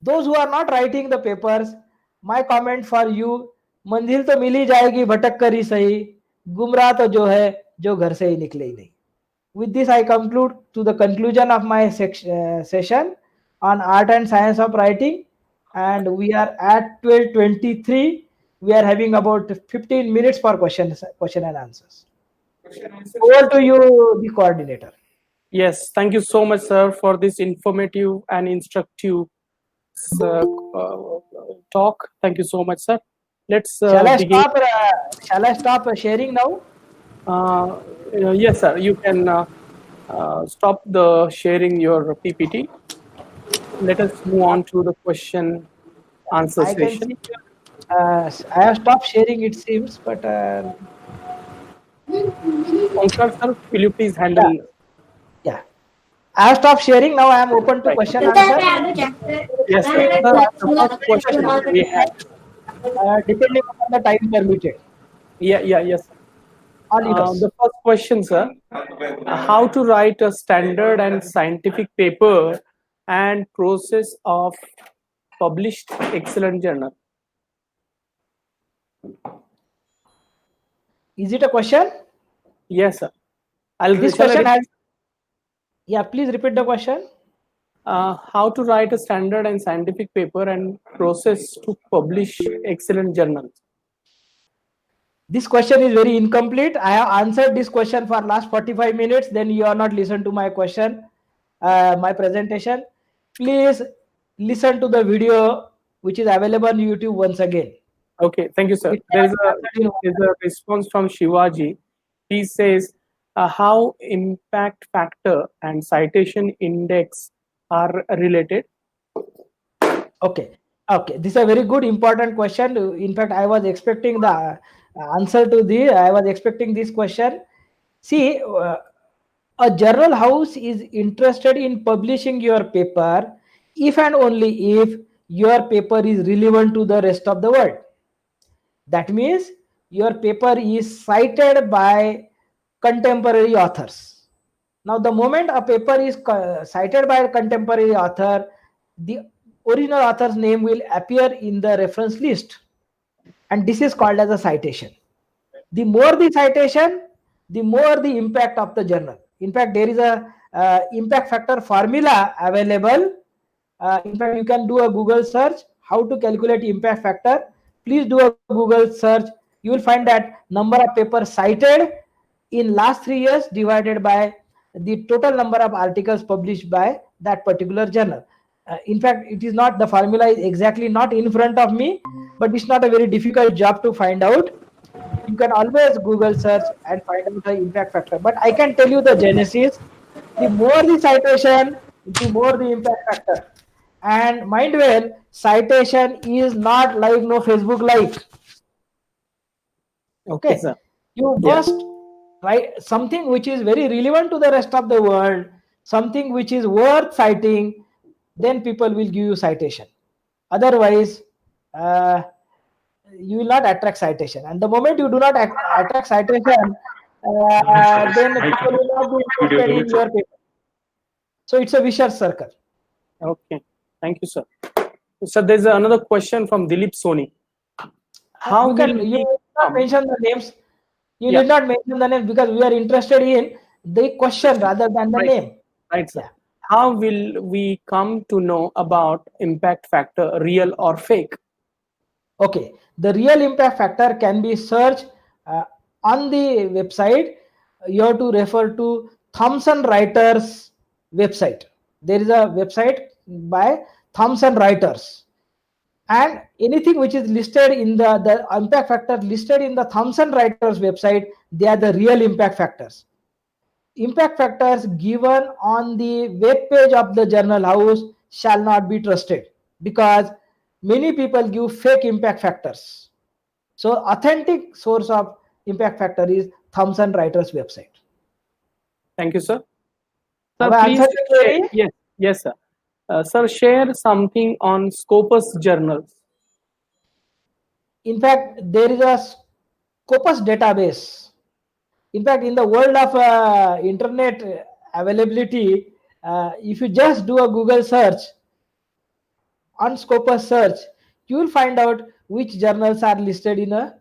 those who are not writing the papers, my comment for you, मंजिल तो मिल ही जाएगी भटक कर ही सही, गुमराह तो जो है जो घर से ही निकले ही नहीं. With this I conclude to the conclusion of my session on art and science of writing, and we are at 12:23. We are having about 15 minutes for question and answers. Over to you, the coordinator. Yes, thank you so much, sir, for this informative and instructive uh, talk. Thank you so much, sir. Let's begin. Shall I stop sharing now? Yes, sir. You can stop the sharing your PPT. Let us move on to the question answer I can session. see. I have stopped sharing, it seems, but Omkar, sir, will you please handle? yeah. I have stopped sharing. Now I am open to Right. question answer. Yes, sir. Sir, the first question we have. Depending on the time permitted. Yes. All yours. The first question, sir. How to write a standard and scientific paper and process of published excellent journal. Is it a question? Yes, sir. This Shall I question has. repeat? Yeah, please repeat the question. How to write a standard and scientific paper and process to publish excellent journals. This question is very incomplete. I have answered this question for last 45 minutes. Then you are not listened to my question, my presentation. Please listen to the video which is available on YouTube once again. Okay, thank you, sir. There's a response from Shivaji. He says, how impact factor and citation index are related? Okay. This is a very good, important question. In fact, I was expecting the answer to I was expecting this question. See, a journal house is interested in publishing your paper if and only if your paper is relevant to the rest of the world. That means your paper is cited by contemporary authors. Now, the moment a paper is cited by a contemporary author, the original author's name will appear in the reference list. And this is called as a citation. The more the citation, the more the impact of the journal. In fact, there is a impact factor formula available. In fact, you can do a Google search how to calculate impact factor. Please do a Google search. You will find that number of papers cited in last 3 years divided by the total number of articles published by that particular journal. In fact, it is not, the formula is exactly not in front of me, but it's not a very difficult job to find out. You can always Google search and find out the impact factor. But I can tell you the genesis. The more the citation, the more the impact factor. And mind well, citation is not like no Facebook like. Okay, sir. You must write something which is very relevant to the rest of the world, something which is worth citing, then people will give you citation. Otherwise, you will not attract citation. And the moment you do not attract citation, then people will not be interested in your paper. So it's a vicious circle. Okay, thank you, sir. So there's another question from Dilip Soni. How you need not mention the names. You need not mention the names because we are interested in the question rather than the name. Right, sir. How will we come to know about impact factor, real or fake? Okay, the real impact factor can be searched on the website. You have to refer to Thomson Reuters website. There is a website by Thomson Reuters, and anything which is listed in the impact factor listed in the Thomson Reuters website, they are the real impact factors. Impact factors given on the web page of the journal house shall not be trusted because many people give fake impact factors. So authentic source of impact factor is Thomson Reuters website. Thank you, sir. Have I answered your query? Yes, sir. Sir, share something on Scopus journals. In fact, there is a Scopus database. In fact, in the world of internet availability, if you just do a Google search on Scopus search, you will find out which journals are listed in a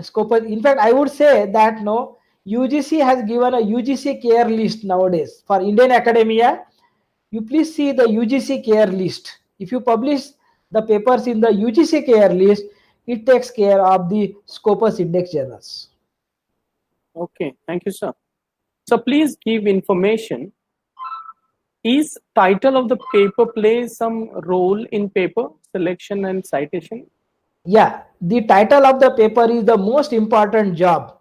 Scopus. In fact, I would say that no, UGC has given a UGC care list nowadays for Indian academia. You please see the UGC care list. If you publish the papers in the UGC care list, it takes care of the Scopus index journals. Okay, thank you, sir. So please give information. Is title of the paper plays some role in paper selection and citation? Yeah, the title of the paper is the most important job.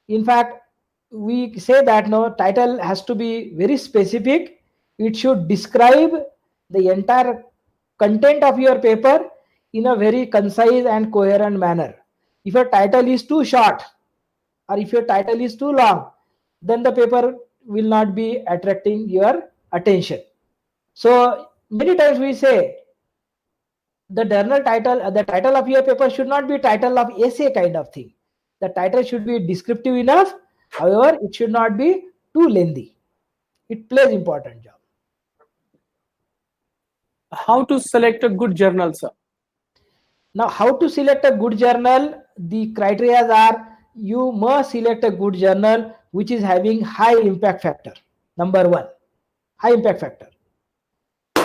In fact, we say that no title has to be very specific. It should describe the entire content of your paper in a very concise and coherent manner. If your title is too short or if your title is too long, then the paper will not be attracting your attention. So many times we say the title of your paper should not be title of essay kind of thing. The title should be descriptive enough. However, it should not be too lengthy. It plays important job. How to select a good journal, sir? Now, how to select a good journal? The criteria are you must select a good journal which is having high impact factor. Number one, high impact factor.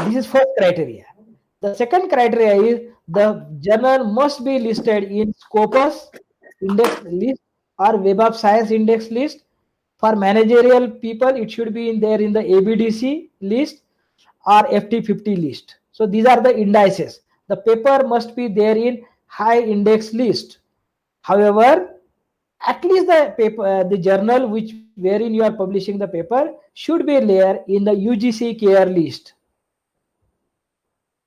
This is first criteria. The second criteria is the journal must be listed in Scopus index list or Web of Science index list. For managerial people, it should be in there in the ABDC list or FT50 list. So these are the indices. The paper must be there in high index list. However, at least the paper, the journal which wherein you are publishing the paper should be there in the UGC care list.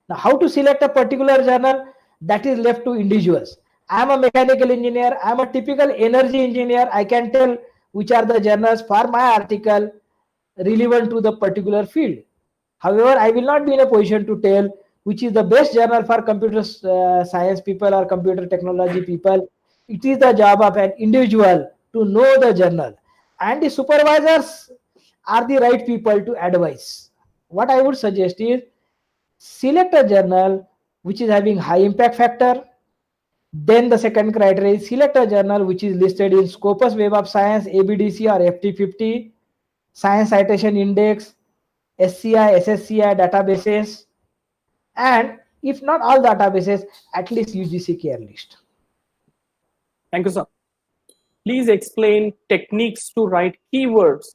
Now, how to select a particular journal, that is left to individuals. I am a mechanical engineer, I am a typical energy engineer. I can tell which are the journals for my article relevant to the particular field. However, I will not be in a position to tell which is the best journal for computer science people or computer technology people. It is the job of an individual to know the journal, and the supervisors are the right people to advise. What I would suggest is select a journal which is having high impact factor. Then the second criteria is select a journal which is listed in Scopus Web of Science, ABDC or FT50, Science Citation Index, SCI, SSCI databases, and if not all databases, at least UGC care list. Thank you, sir. Please explain techniques to write keywords.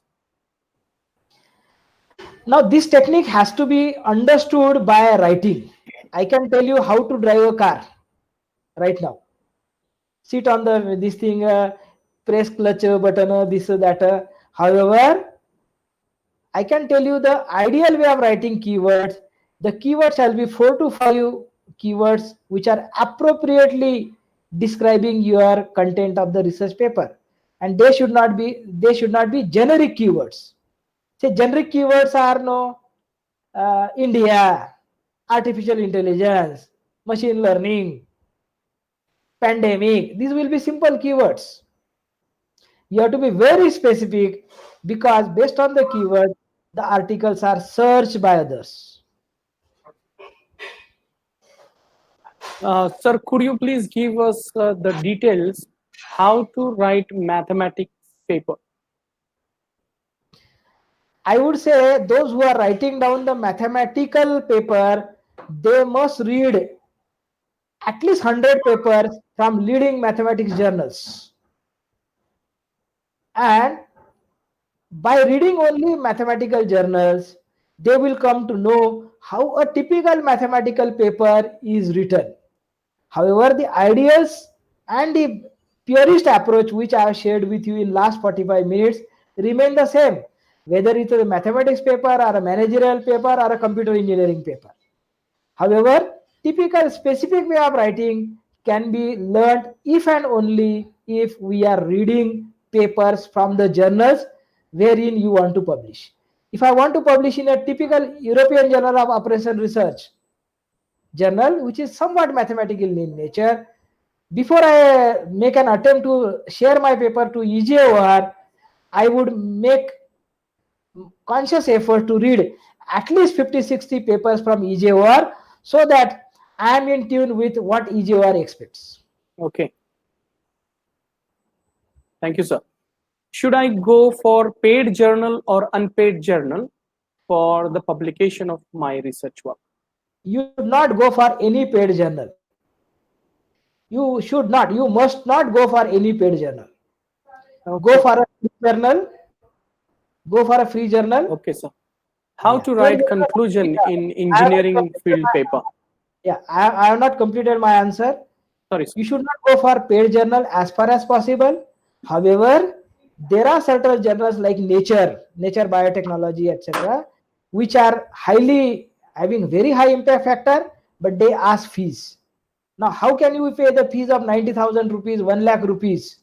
Now, this technique has to be understood by writing. I can tell you how to drive a car right now. Sit on the this thing, press clutch button, this that. However, I can tell you the ideal way of writing keywords. The keywords shall be 4 to 5 keywords which are appropriately describing your content of the research paper, and they should not be generic keywords. Say generic keywords are no India, artificial intelligence, machine learning, pandemic. These will be simple keywords. You have to be very specific because based on the keyword, the articles are searched by others. Sir, could you please give us the details how to write mathematics paper? I would say those who are writing down the mathematical paper, they must read at least 100 papers from leading mathematics journals. And by reading only mathematical journals, they will come to know how a typical mathematical paper is written. However, the ideas and the purest approach which I have shared with you in last 45 minutes remain the same, whether it's a mathematics paper or a managerial paper or a computer engineering paper. However, typical specific way of writing can be learned if and only if we are reading papers from the journals wherein you want to publish. If I want to publish in a typical European Journal of Operation Research journal, which is somewhat mathematical in nature, before I make an attempt to share my paper to EJOR, I would make conscious effort to read at least 50-60 papers from EJOR so that I am in tune with what EJOR expects. Okay. Thank you, sir. Should I go for paid journal or unpaid journal for the publication of my research work? You should not go for any paid journal. You must not go for any paid journal. Go for a free journal. Go for a free journal. Okay, sir. How to write conclusion in engineering field paper? Yeah, I have not completed my answer. Sorry, sir. You should not go for paid journal as far as possible. However, there are certain journals like Nature Biotechnology, etc., which are having very high impact factor, but they ask fees. Now, how can you pay the fees of 90,000 rupees, 1 lakh rupees?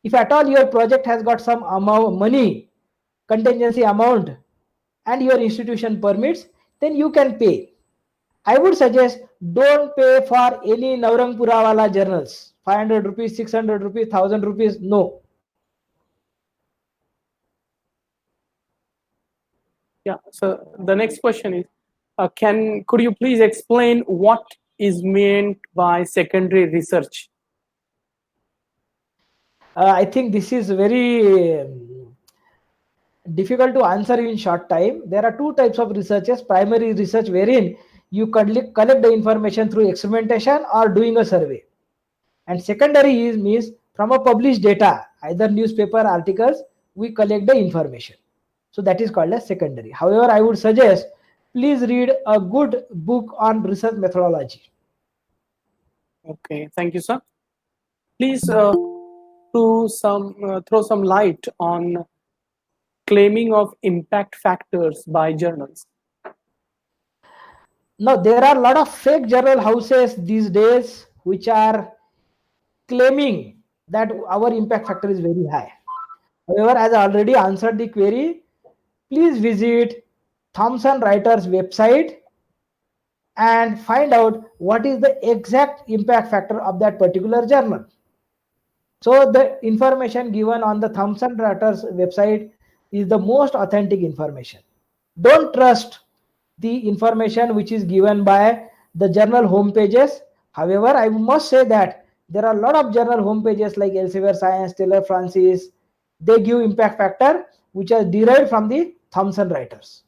If at all your project has got some amount money, contingency amount, and your institution permits, then you can pay. I would suggest don't pay for any Navrangpura wala journals. 500 rupees, 600 rupees, 1000 rupees. No. Yeah. So the next question is, could you please explain what is meant by secondary research? I think this is very difficult to answer in short time. There are two types of researches. Primary research, wherein you collect the information through experimentation or doing a survey. And secondary means from a published data, either newspaper articles, we collect the information. So that is called as secondary. However, I would suggest please read a good book on research methodology. Okay, thank you, sir. Please throw some light on claiming of impact factors by journals. Now, there are a lot of fake journal houses these days which are claiming that our impact factor is very high. However, as I already answered the query, please visit Thomson Reuters website and find out what is the exact impact factor of that particular journal. So the information given on the Thomson Reuters website is the most authentic information. Don't trust the information which is given by the journal homepages. However, I must say that there are a lot of journal homepages like Elsevier Science, Taylor Francis. They give impact factor which are derived from the Thomson Reuters.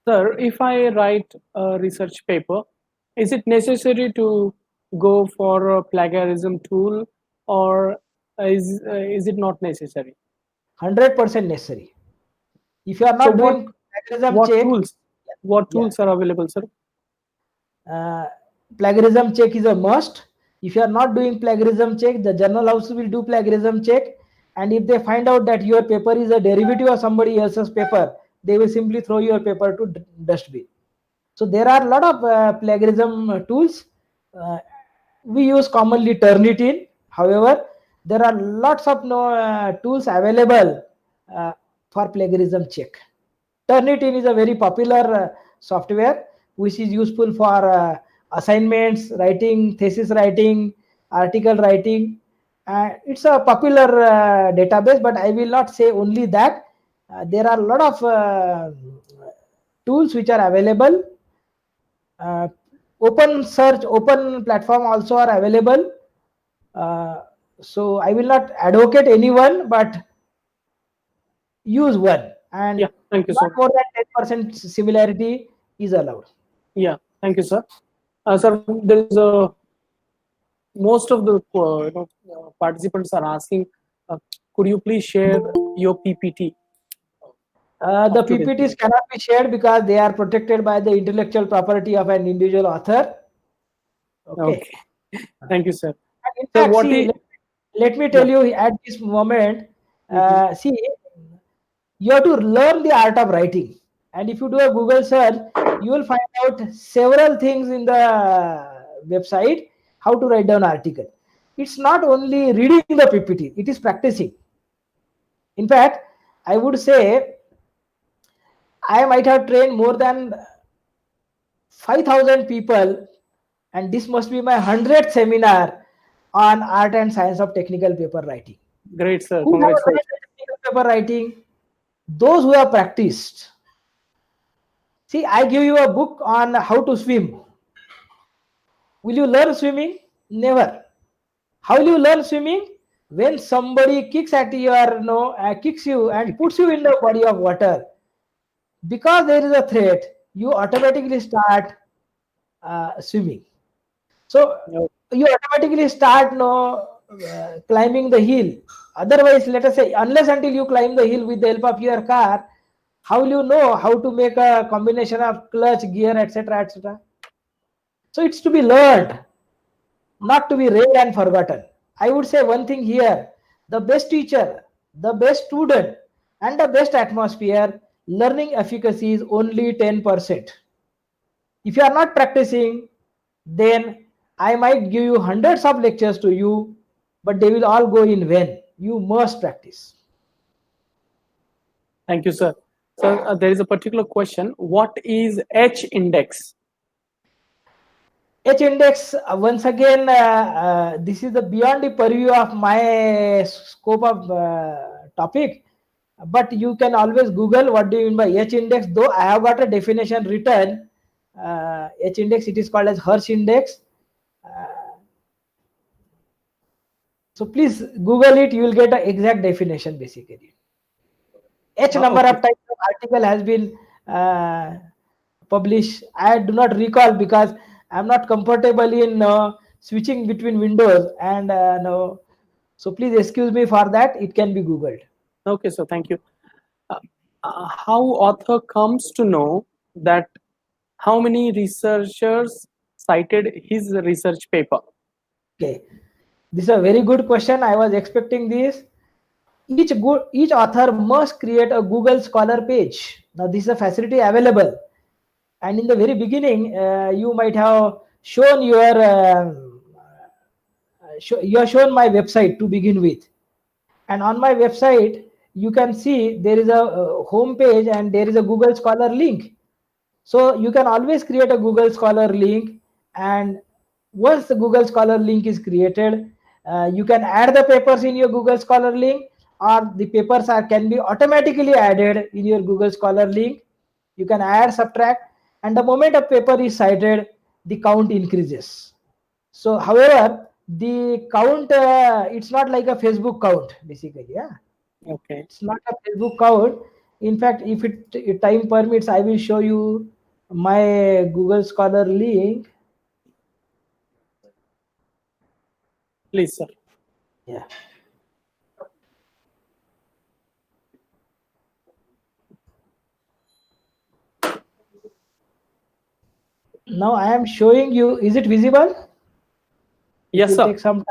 Sir, if I write a research paper, is it necessary to go for a plagiarism tool, or is it not necessary? 100% necessary. If you are not doing plagiarism check, what tools are available, sir? Plagiarism check is a must. If you are not doing plagiarism check, the journal house will do plagiarism check, and if they find out that your paper is a derivative of somebody else's paper, they will simply throw your paper to dustbin. So there are a lot of plagiarism tools. We use commonly Turnitin. However, there are lots of tools available for plagiarism check. Turnitin is a very popular software which is useful for assignments writing, thesis writing, article writing. It's a popular database, but I will not say only that. There are a lot of tools which are available. Open search, open platform also are available. So I will not advocate anyone, but use one. And yeah, thank you, not sir. More than 10% similarity is allowed. Yeah, thank you, sir. Sir, there is most of the participants are asking, could you please share your PPT? The PPTs cannot be shared because they are protected by the intellectual property of an individual author. Okay. Thank you, sir. In fact, let me tell you at this moment, see, you have to learn the art of writing. And if you do a Google search, you will find out several things in the website, how to write down article. It's not only reading the PPT, it is practicing. In fact, I would say I might have trained more than 5,000 people, and this must be my 100th seminar on art and science of technical paper writing. Great, sir. Who have learned technical paper writing? Those who have practiced. See, I give you a book on how to swim. Will you learn swimming? Never. How will you learn swimming? When somebody kicks at kicks you and puts you in the body of water. Because there is a threat, you automatically start swimming. So you automatically start climbing the hill. Otherwise, let us say, unless until you climb the hill with the help of your car, how will you know how to make a combination of clutch, gear, etc., etc.? So it's to be learned, not to be read and forgotten. I would say one thing here: the best teacher, the best student, and the best atmosphere, learning efficacy is only 10%. If you are not practicing, then I might give you hundreds of lectures to you, but they will all go in vain. You must practice. Thank you, sir. Sir, there is a particular question. What is H index? H index, once again, this is the beyond the purview of my scope of topic, but you can always Google what do you mean by H index. Though I have got a definition written, H index, it is called as Hirsch index. So please Google it, you will get an exact definition basically. H number Okay. of times the article has been published. I do not recall because I'm not comfortable in switching between windows, and no. So please excuse me for that. It can be Googled. Okay, sir. Thank you. How author comes to know that how many researchers cited his research paper? Okay, this is a very good question. I was expecting this. Each author must create a Google Scholar page. Now this is a facility available, and in the very beginning, you might have shown your you have shown my website to begin with, and on my website you can see there is a home page and there is a Google Scholar link. So you can always create a Google Scholar link, and once the Google Scholar link is created, you can add the papers in your Google Scholar link, or the papers can be automatically added in your Google Scholar link. You can add, subtract, and the moment a paper is cited, the count increases. So however, the count, it's not like a Facebook count basically. Yeah, Okay. it's not a Facebook count. In fact, if time permits, I will show you my Google Scholar link. Please, sir. Yeah. Now I am showing you. Is it visible? Yes, It will sir. take some time.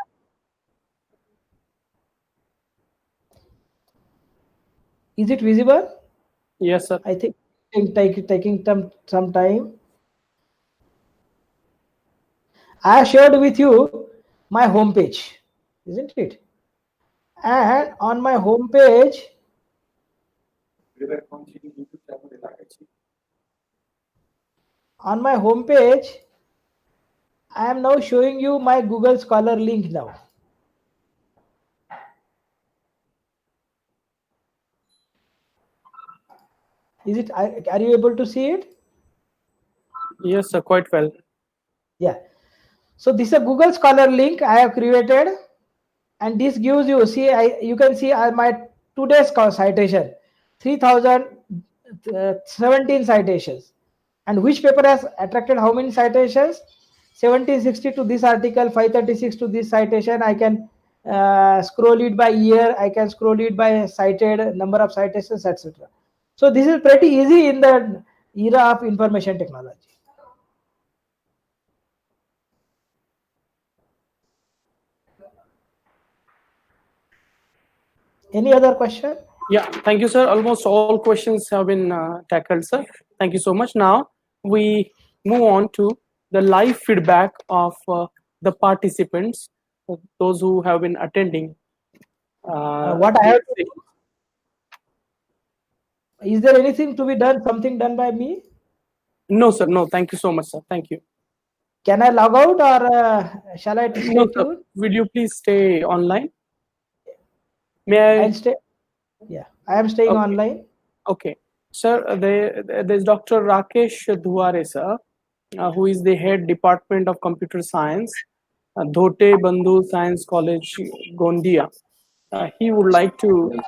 Is it visible? Yes, sir. I think taking some time. I have shared with you my home page, isn't it? And on my home page, I am now showing you my Google Scholar link now. Is it? Are you able to see it? Yes, sir. Quite well. Yeah. So this is a Google Scholar link I have created, and this gives you, see, you can see my today's citation, 3017 citations, and which paper has attracted how many citations? 1760 to this article, 536 to this citation. I can scroll it by year, I can scroll it by cited number of citations, etc. So this is pretty easy in the era of information technology. Any other question? Yeah, thank you, sir. Almost all questions have been tackled, sir. Thank you so much. Now we move on to the live feedback of the participants, those who have been attending. What I have to do? Is there anything to be done, something done by me? No, sir. No, thank you so much, sir. Thank you. Can I log out, or shall I stay No, sir. tuned? Will you please stay online? May I? I'll stay. Yeah, I am staying Okay. online. Okay. Sir, there's Dr. Rakesh Dhuare, sir, who is the head department of computer science, Dhote Bandhu Science College, Gondia. He would like to